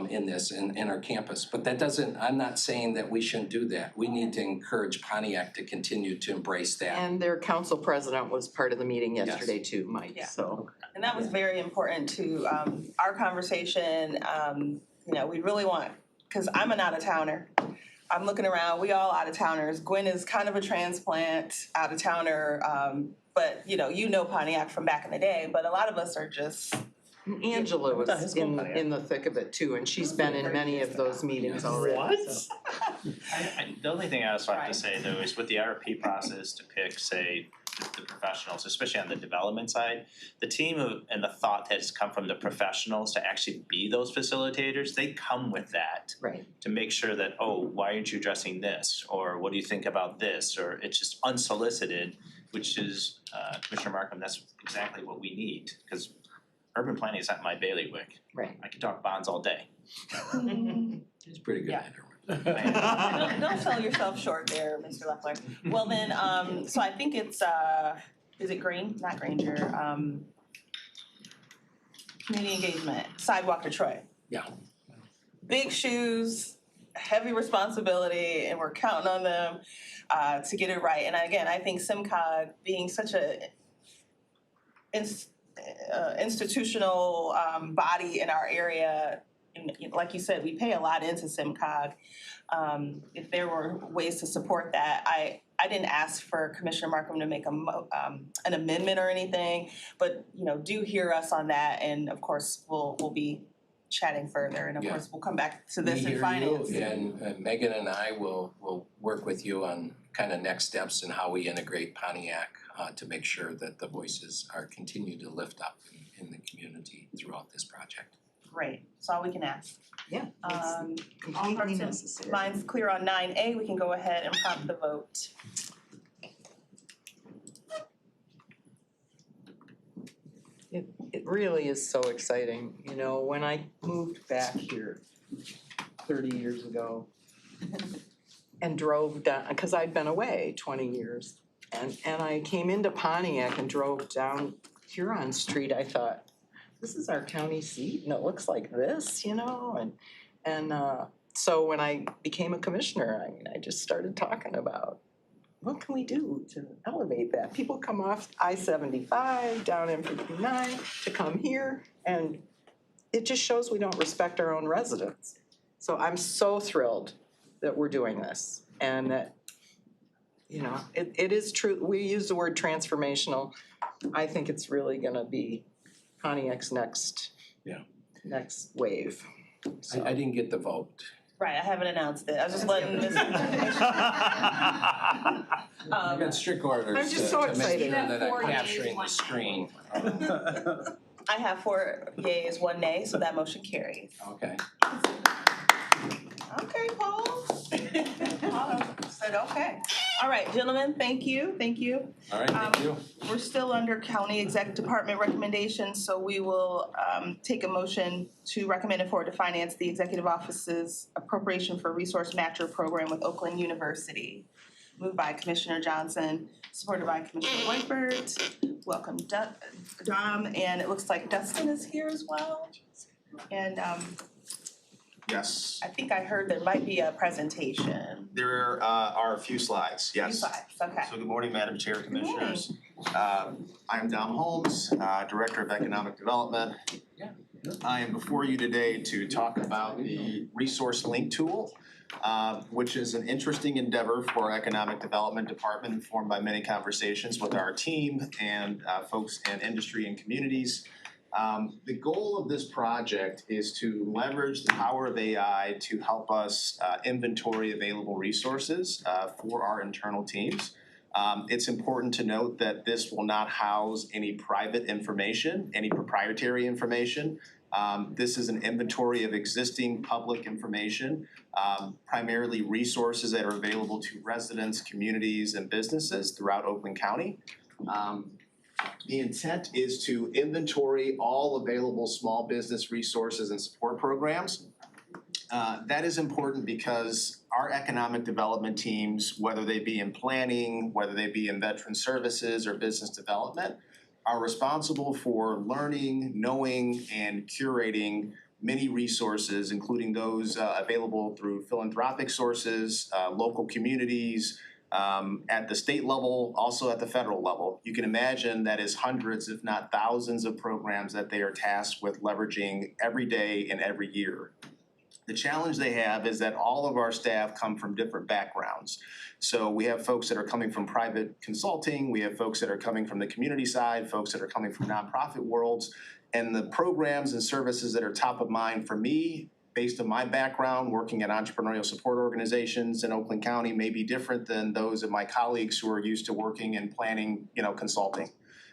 in this, in our campus. But that doesn't, I'm not saying that we shouldn't do that. We need to encourage Pontiac to continue to embrace that. And their council president was part of the meeting yesterday too, Mike, Yeah. so. And that was very important to our conversation. You know, we really want, because I'm an out-of-towner. I'm looking around, we all out-of-towners. Gwen is kind of a transplant out-of-towner. But you know Pontiac from back in the day, but a lot lot of us are just. Angela was in the thick of it too, and she's been in many of those meetings already, so. The only thing I also have to say though is with the RFP process to pick, say, the professionals, especially on the development side, the team and the thought that has come from the professionals to actually be those facilitators, they come with that. Right. To make sure that, oh, why aren't you addressing this? Or what do you think about this? Or it's just unsolicited, which is, Commissioner Markham, that's exactly what we need. Because urban planning is not my bailiwick. Right. I can talk bonds all day. It's pretty good Yeah. at it. Don't sell yourself short there, Mr. Leffler. Well then, so I think it's, is it Green? Not Granger, community engagement, Sidewalk Detroit. Yeah. Big shoes, heavy responsibility, and we're counting on them to get it right. And again, I think SIMCOG being such a institutional body in our area, and like you said, we pay a lot into SIMCOG. If there were ways to support that, I didn't ask for Commissioner Markham to make an amendment or anything, but do hear us on that, and of course we'll be chatting further, and of course we'll come back to this in finance. We hear you, and Megan and I will work with you on kind of next steps and how we integrate Pontiac to make sure that the voices are continue to lift up in the community throughout this project. Great, that's all we can ask. Yeah, it's All completely hearts and necessary. minds clear on 9A, we can go ahead and prompt the vote. It really is so exciting, when I moved back here 30 years ago and drove down, because I'd been away 20 years, and I came into Pontiac and drove down Huron Street, I thought, this is our county seat and it looks like this, and so when I became a commissioner, I just started talking about what can we do to elevate that? People come off I-75 down M59 to come here, and it just shows we don't respect our own residents. So I'm so thrilled that we're doing this, and that you know, it is true, we use the word transformational. I think it's really gonna be Pontiac's next. Yeah. Next wave. So. I didn't get the vote. Right, I haven't announced it. I was just letting this information. I've got strict orders I'm just so to make excited. sure that Four I'm yeas, capturing one the nay. screen. I have 4 yeas, 1 nay, so that motion carries. Okay. Okay, Paul. Paul said okay. All right, gentlemen, thank you. All right, thank you. We're still under county exec department recommendations, so we will take a motion to recommend and forward to finance the executive office's appropriation for resource matcher program with Oakland University. Moved by Commissioner Johnson, supported by Commissioner Whitebird. Welcome, Dom, and it looks like Dustin is here as well. And Yes, I think I heard there might be a presentation. there are a few slides, Few yes. slides, okay. So good morning, Madam Chair, Good morning. Commissioners. I'm Dom Holmes, Director of Economic Development. I am before you today to talk about the Resource Link tool, which is an interesting endeavor for our Economic Development Department, informed by many conversations with our team and folks in industry and communities. The goal of this project is to leverage the power of AI to help us inventory available resources for our internal teams. It's important to note that this will not house any private information, any proprietary information. This is an inventory of existing public information, primarily resources that are available to residents, communities, and businesses throughout Oakland County. The intent is to inventory all available small business resources and support programs. That is important because our economic development teams, whether they be in planning, whether they be in veteran services or business development, are responsible for learning, knowing, and curating many resources, including those available through philanthropic sources, local communities, at the state level, also at the federal level. You can imagine that is hundreds, if not thousands, of programs that they are tasked with leveraging every day and every year. The challenge they have is that all of our staff come from different backgrounds. So we have folks that are coming from private consulting, we have folks that are coming from the community side, folks that are coming from nonprofit worlds, and the programs and services that are top of mind for me, based on my background, working at entrepreneurial support organizations in Oakland County, may be different than those of my colleagues who are used to working and planning, consulting.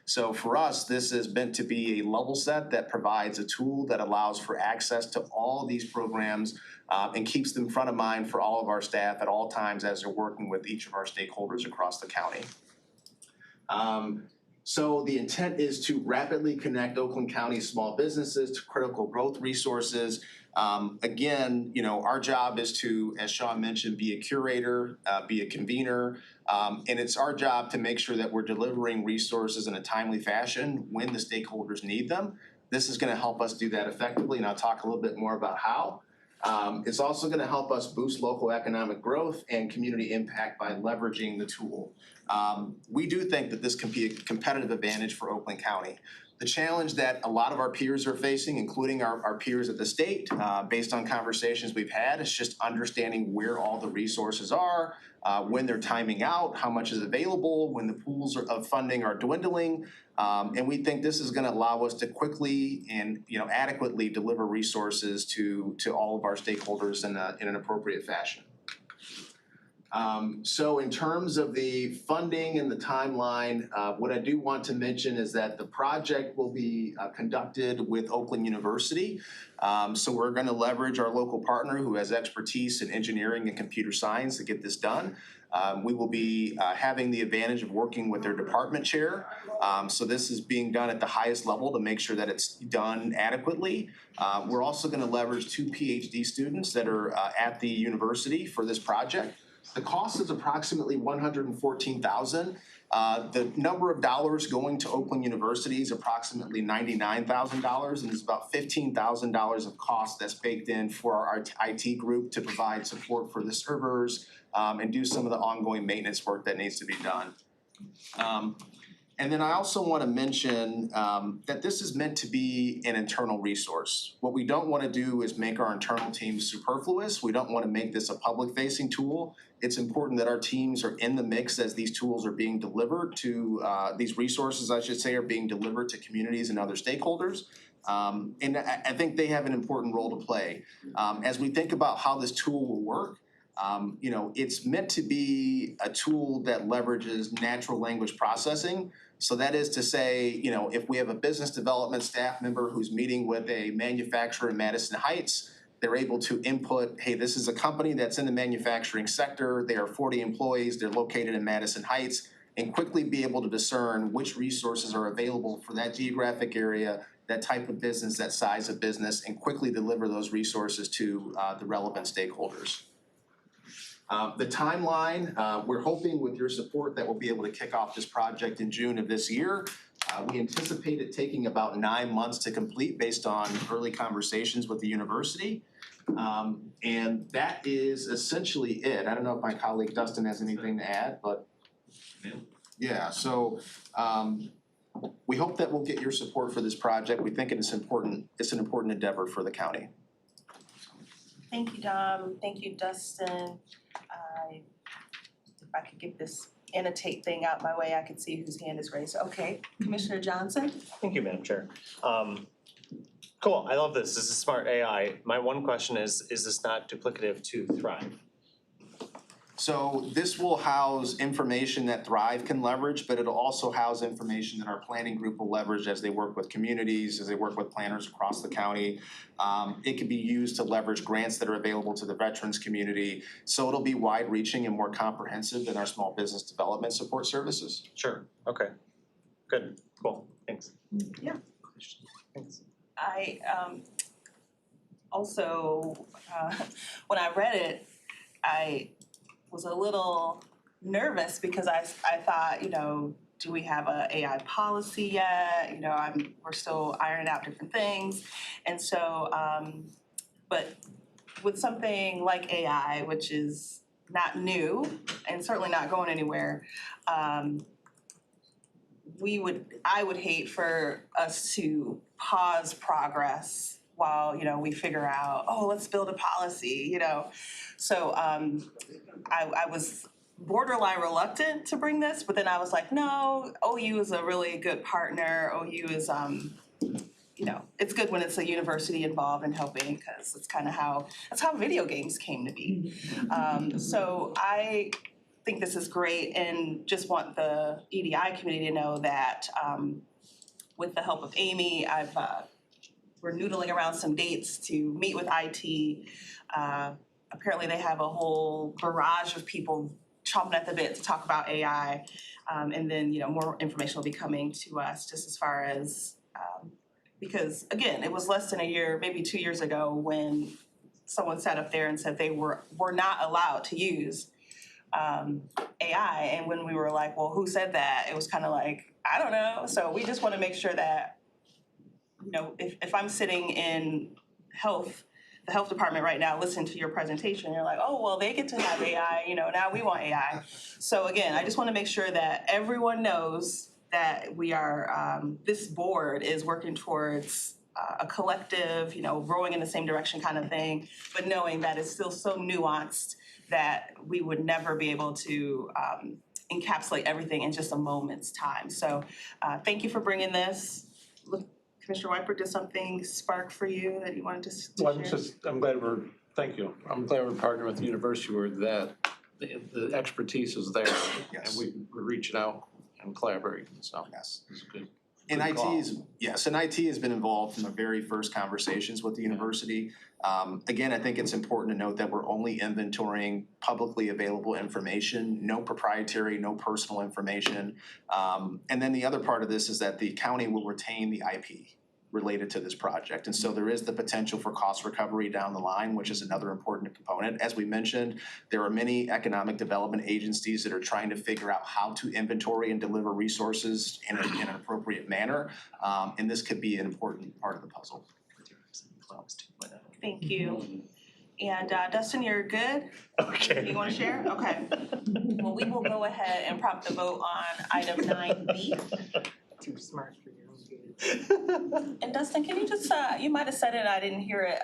So for us, this is meant to be a level set that provides a tool that allows for access to all of these programs and keeps them front of mind for all of our staff at all times as they're working with each of our stakeholders across the county. So the intent is to rapidly connect Oakland County small businesses to critical growth resources. Again, our job is to, as Sean mentioned, be a curator, be a convener, and it's our job to make sure that we're delivering resources in a timely fashion when the stakeholders need them. This is going to help us do that effectively, and I'll talk a little bit more about how. It's also going to help us boost local economic growth and community impact by leveraging the tool. We do think that this can be a competitive advantage for Oakland County. The challenge that a lot of our peers are facing, including our peers at the state, based on conversations we've had, is just understanding where all the resources are, when they're timing out, how much is available, when the pools of funding are dwindling. And we think this is gonna allow us to quickly and adequately deliver resources to all of our stakeholders in an appropriate fashion. So in terms of the funding and the timeline, what I do want to mention is that the project will be conducted with Oakland University. So we're gonna leverage our local partner who has expertise in engineering and computer science to get this done. We will be having the advantage of working with their department chair. So this is being done at the highest level to make sure that it's done adequately. We're also gonna leverage 2 PhD students that are at the university for this project. The cost is approximately $114,000. The number of dollars going to Oakland University is approximately $99,000, and there's about $15,000 of cost that's baked in for our IT group to provide support for the servers and do some of the ongoing maintenance work that needs to be done. And then I also want to mention that this is meant to be an internal resource. What we don't want to do is make our internal teams superfluous. We don't want to make this a public-facing tool. It's important that our teams are in the mix as these tools are being delivered to, these resources, I should say, are being delivered to communities and other stakeholders. And I think they have an important role to play. As we think about how this tool will work, you know, it's meant to be a tool that leverages natural language processing. So that is to say, you know, if we have a business development staff member who's meeting with a manufacturer in Madison Heights, they're able to input, hey, this is a company that's in the manufacturing sector, they are 40 employees, they're located in Madison Heights, and quickly be able to discern which resources are available for that geographic area, that type of business, that size of business, and quickly deliver those resources to the relevant stakeholders. The timeline, we're hoping with your support that we'll be able to kick off this project in June of this year. We anticipate it taking about 9 months to complete based on early conversations with the university. And that is essentially it. I don't know if my colleague Dustin has anything to add, but yeah, so we hope that we'll get your support for this project. We think it's important, it's an important endeavor for the county. Thank you, Dom. Thank you, Dustin. If I could get this annotate thing out my way, I could see whose hand is raised. Okay, Commissioner Johnson? Thank you, Madam Chair. Cool, I love this. This is smart AI. My one question is this not duplicative to Thrive? So this will house information that Thrive can leverage, but it'll also house information that our planning group will leverage as they work with communities, as they work with planners across the county. It can be used to leverage grants that are available to the veterans community. So it'll be wide-reaching and more comprehensive than our small business development support services. Sure, okay. Good, cool, thanks. Yeah. Thanks. I also, when I read it, I was a little nervous because I thought, you know, do we have a AI policy yet? You know, we're still ironing out different things. And so, but with something like AI, which is not new and certainly not going anywhere, I would hate for us to pause progress while, you know, we figure out, oh, let's build a policy, you know. So I was borderline reluctant to bring this, but then I was like, no, OU is a really good partner. OU is, you know, it's good when it's a university involved in helping because it's kind of that's how video games came to be. So I think this is great and just want the EDI community to know that with the help of Amy, we're noodling around some dates to meet with IT. Apparently they have a whole barrage of people chomping at the bit to talk about AI. And then, you know, more information will be coming to us just as far as, because again, it was less than a year, maybe 2 years ago when someone sat up there and said they were not allowed to use AI. And when we were like, well, who said that? It was kind of like, I don't know. So we just want to make sure that, you know, if I'm sitting in the health department right now, listening to your presentation, you're like, oh, well, they get to have AI, you know, now we want AI. So again, I just want to make sure that everyone knows that we are, this board is working towards a collective, you know, rowing in the same direction kind of thing, but knowing that it's still so nuanced that we would never be able to encapsulate everything in just a moment's time. So thank you for bringing this. Commissioner Wiper, did something spark for you that you wanted to share? I'm glad thank you. I'm glad we're partnering with the university where the expertise is there. Yes. And we're reaching out and collaborating, so Yes. it's good. And Good IT call. IT has been involved from the very first conversations with the university. Again, I think it's important to note that we're only inventorying publicly available information, no proprietary, no personal information. And then the other part of this is that the county will retain the IP related to this project. And so there is the potential for cost recovery down the line, which is another important component. As we mentioned, there are many economic development agencies that are trying to figure out how to inventory and deliver resources in an appropriate manner. And this could be an important part of the puzzle. Thank you. And Dustin, you're good? Okay. You wanna share? Okay. Well, we will go ahead and prompt the vote on item 9B. Too smart for your own good. And Dustin, can you just, you might have said it, I didn't hear it.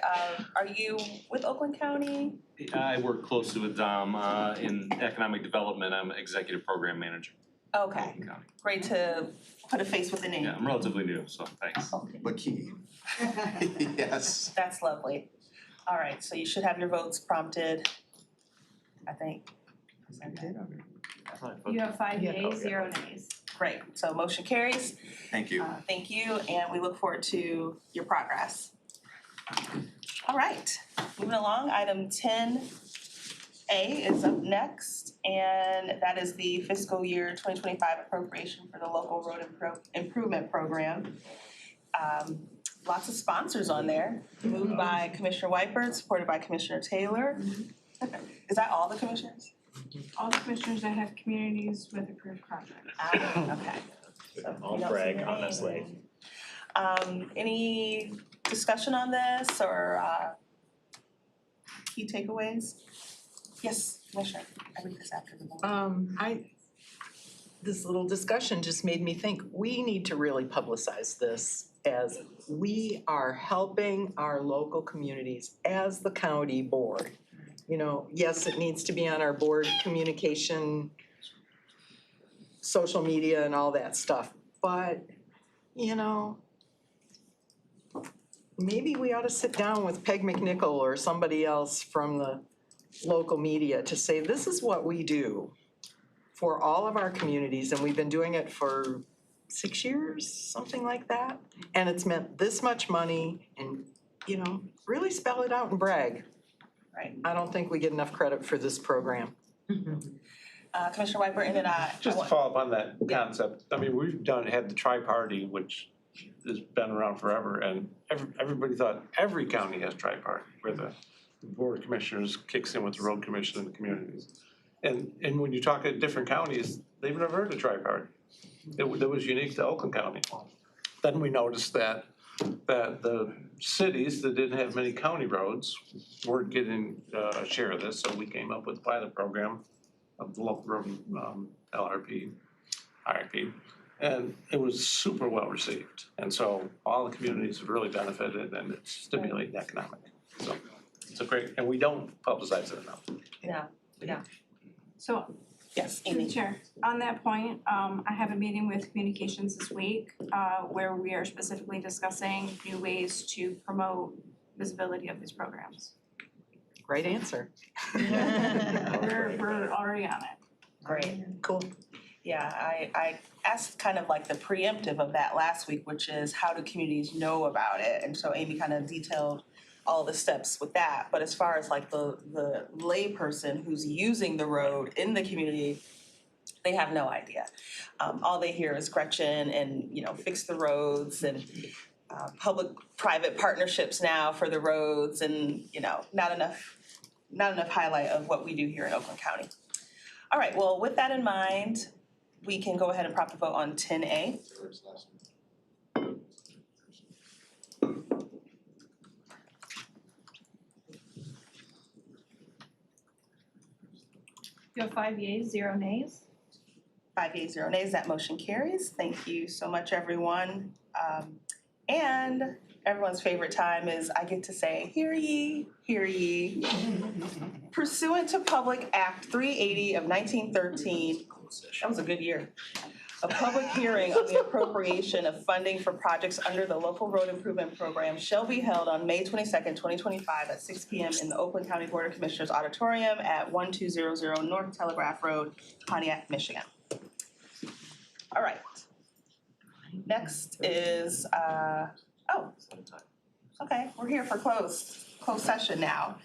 Are you with Oakland County? I work closely with Dom in economic development. I'm executive program manager. Okay, great to put a face with the name. Yeah, I'm relatively new, so thanks. But key. Yes. That's lovely. All right, so you should have your votes prompted, I think. You have 5 Yeah, yeas, okay. 0 nays. Great, so motion carries. Thank you. Thank you, and we look forward to your progress. All right, moving along, item 10A is up next, and that is the fiscal year 2025 appropriation for the local road improvement program. Lots of sponsors on there, moved by Commissioner Wypert, supported by Commissioner Taylor. Is that all the commissioners? All the commissioners that have communities with approved projects. Okay. So I'll we don't see brag your on this name. slate. Any discussion on this or key takeaways? Yes, Commissioner, I read this after the vote. This little discussion just made me think, we need to really publicize this as we are helping our local communities as the county board. You know, yes, it needs to be on our board communication, social media and all that stuff, but, you know, maybe we ought to sit down with Peg McNichol or somebody else from the local media to say, this is what we do for all of our communities, and we've been doing it for 6 years, something like that. And it's meant this much money and, you know, really spell it out and brag. Right. I don't think we get enough credit for this program. Commissioner Wypert, and then Just to follow up on that concept, I mean, we've had the tri-party, which has been around forever, and everybody thought every county has tri-party, where the board of commissioners kicks in with the road commission and the communities. And when you talk at different counties, they've never heard of tri-party. That was unique to Oakland County. Then we noticed that the cities that didn't have many county roads weren't getting a share of this, so we came up with a pilot program of the local road LRP, IRP, and it was super well received. And so all the communities have really benefited, and it's stimulating economic. So it's a great, and we don't publicize it enough. Yeah, So, yes, through the Amy. chair, on that point, I have a meeting with communications this week where we are specifically discussing new ways to promote visibility of these programs. Great answer. We're already on it. Great. Cool. Yeah, I asked kind of like the preemptive of that last week, which is how do communities know about it? And so Amy kind of detailed all the steps with that. But as far as like the layperson who's using the road in the community, they have no idea. All they hear is Gretchen and, you know, fix the roads and public-private partnerships now for the roads and, you know, not enough highlight of what we do here in Oakland County. All right, well, with that in mind, we can go ahead and prompt a vote on 10A. You have 5 yeas, 0 nays. 5 yeas, 0 nays, that motion carries. Thank you so much, everyone. And everyone's favorite time is I get to say, hear ye, hear ye. Pursuant to Public Act 380 of 1913, that was a good year. A public hearing on the appropriation of funding for projects under the Local Road Improvement Program shall be held on May 22nd, 2025 at 6 p.m. in the Oakland County Board of Commissioners Auditorium at 1200 North Telegraph Road, Pontiac, Michigan. All right. Next is, okay, we're here for closed session now.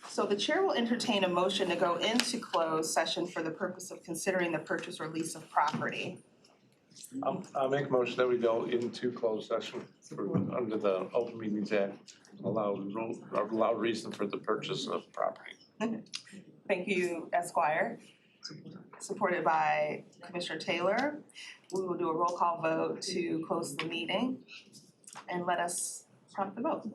So the chair will entertain a motion to go into closed session for the purpose of considering the purchase or lease of property. I'll make a motion that we go into closed session under the Open Meetings Act, allow reason for the purchase of property. Thank you, Esquire. Supported by Commissioner Taylor. We will do a roll call vote to close the meeting and let us prompt the vote.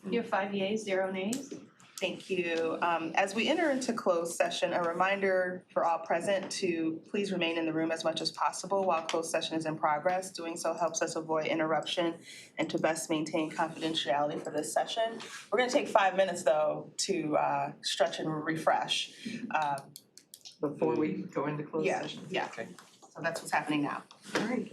You have 5 yeas, 0 nays? Thank you. As we enter into closed session, a reminder for all present to please remain in the room as much as possible while closed session is in progress. Doing so helps us avoid interruption and to best maintain confidentiality for this session. We're gonna take 5 minutes though to stretch and refresh. Before we go into closed Yeah, session. yeah. Okay. So that's what's happening now. All right.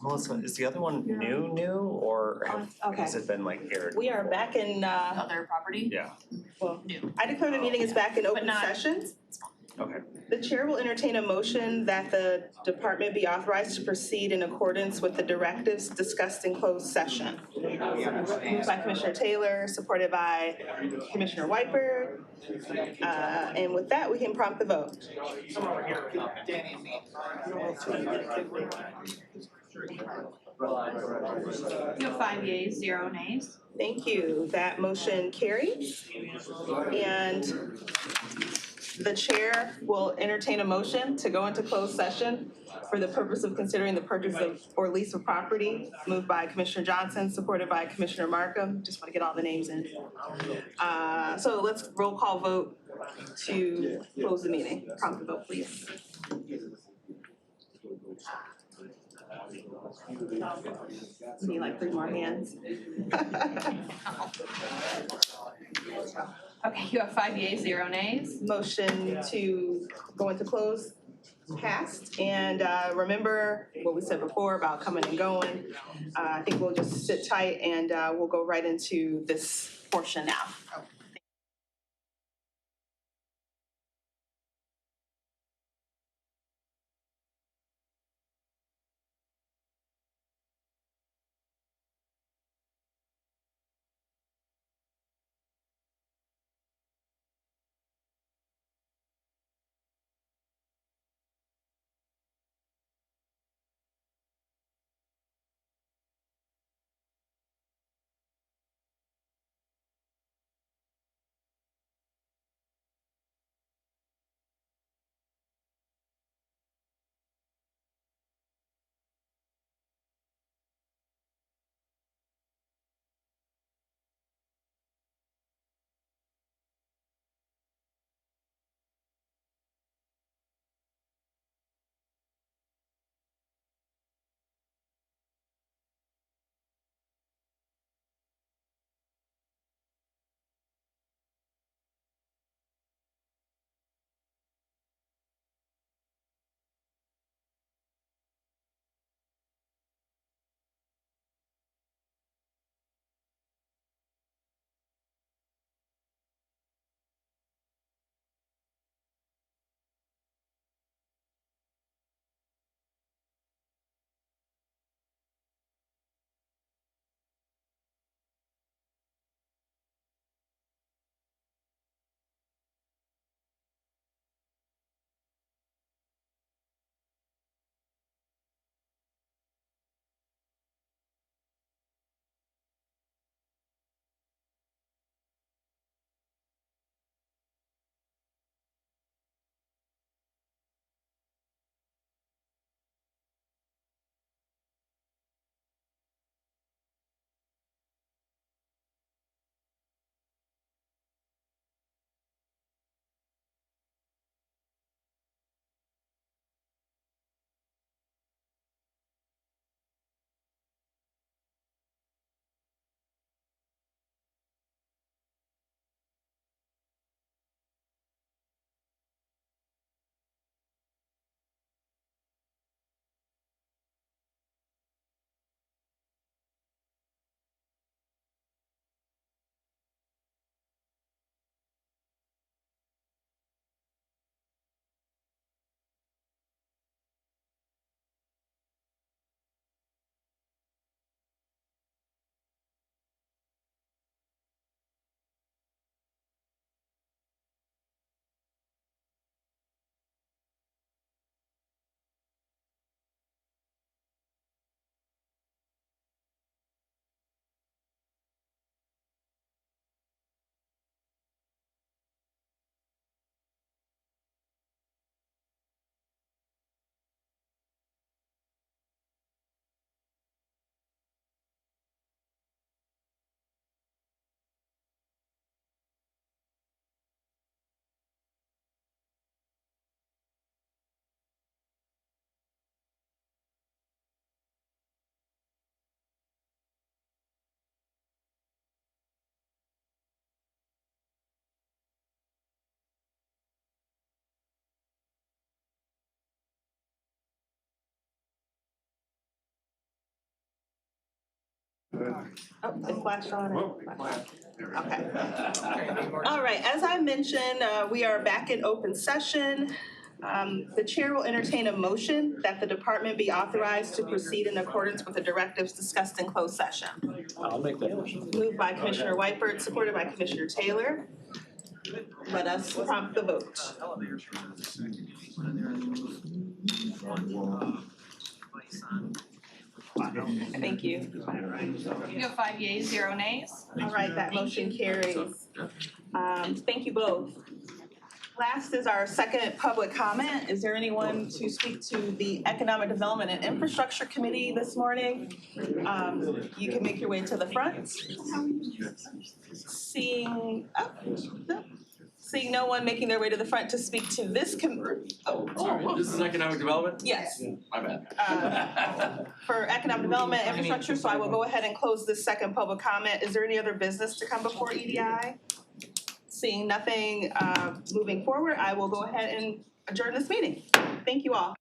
Melissa, is the other one new, or Okay. has it been like aired? We are back in, Other property? Yeah, well, New. I declare the meeting is back in open not- session. okay. The chair will entertain a motion that the department be authorized to proceed in accordance with the directives discussed in closed session. Moved by Commissioner Taylor, supported by Commissioner Wiper. And with that, we can prompt the vote. You have 5 yeas, 0 nays. Thank you. That motion carries. And the chair will entertain a motion to go into closed session for the purpose of considering the purchase of or lease of property, moved by Commissioner Johnson, supported by Commissioner Markham. Just want to get all the names in. So let's roll call vote to close the meeting. Prompt the vote, please. We need like 3 more hands. Okay, you have 5 yeas, 0 nays. Motion to go into close passed. And remember what we said before about coming and going. I think we'll just sit tight and we'll go right into this portion now. Oh, it flashed on. Okay. All right, as I mentioned, we are back in open session. The chair will entertain a motion that the department be authorized to proceed in accordance with the directives discussed in closed session. I'll make that motion. Moved by Commissioner Whiteford, supported by Commissioner Taylor. Let us prompt the vote. Thank you. You have 5 yeas, 0 nays. All right, that motion carries. Thank you both. Last is our second public comment. Is there anyone to speak to the Economic Development and Infrastructure Committee this morning? You can make your way to the front. Seeing no one making their way to the front to speak to this This is economic development? Yes. My bad. For economic development and infrastructure, so I will go ahead and close this second public comment. Is there any other business to come before EDI? Seeing nothing moving forward, I will go ahead and adjourn this meeting. Thank you all.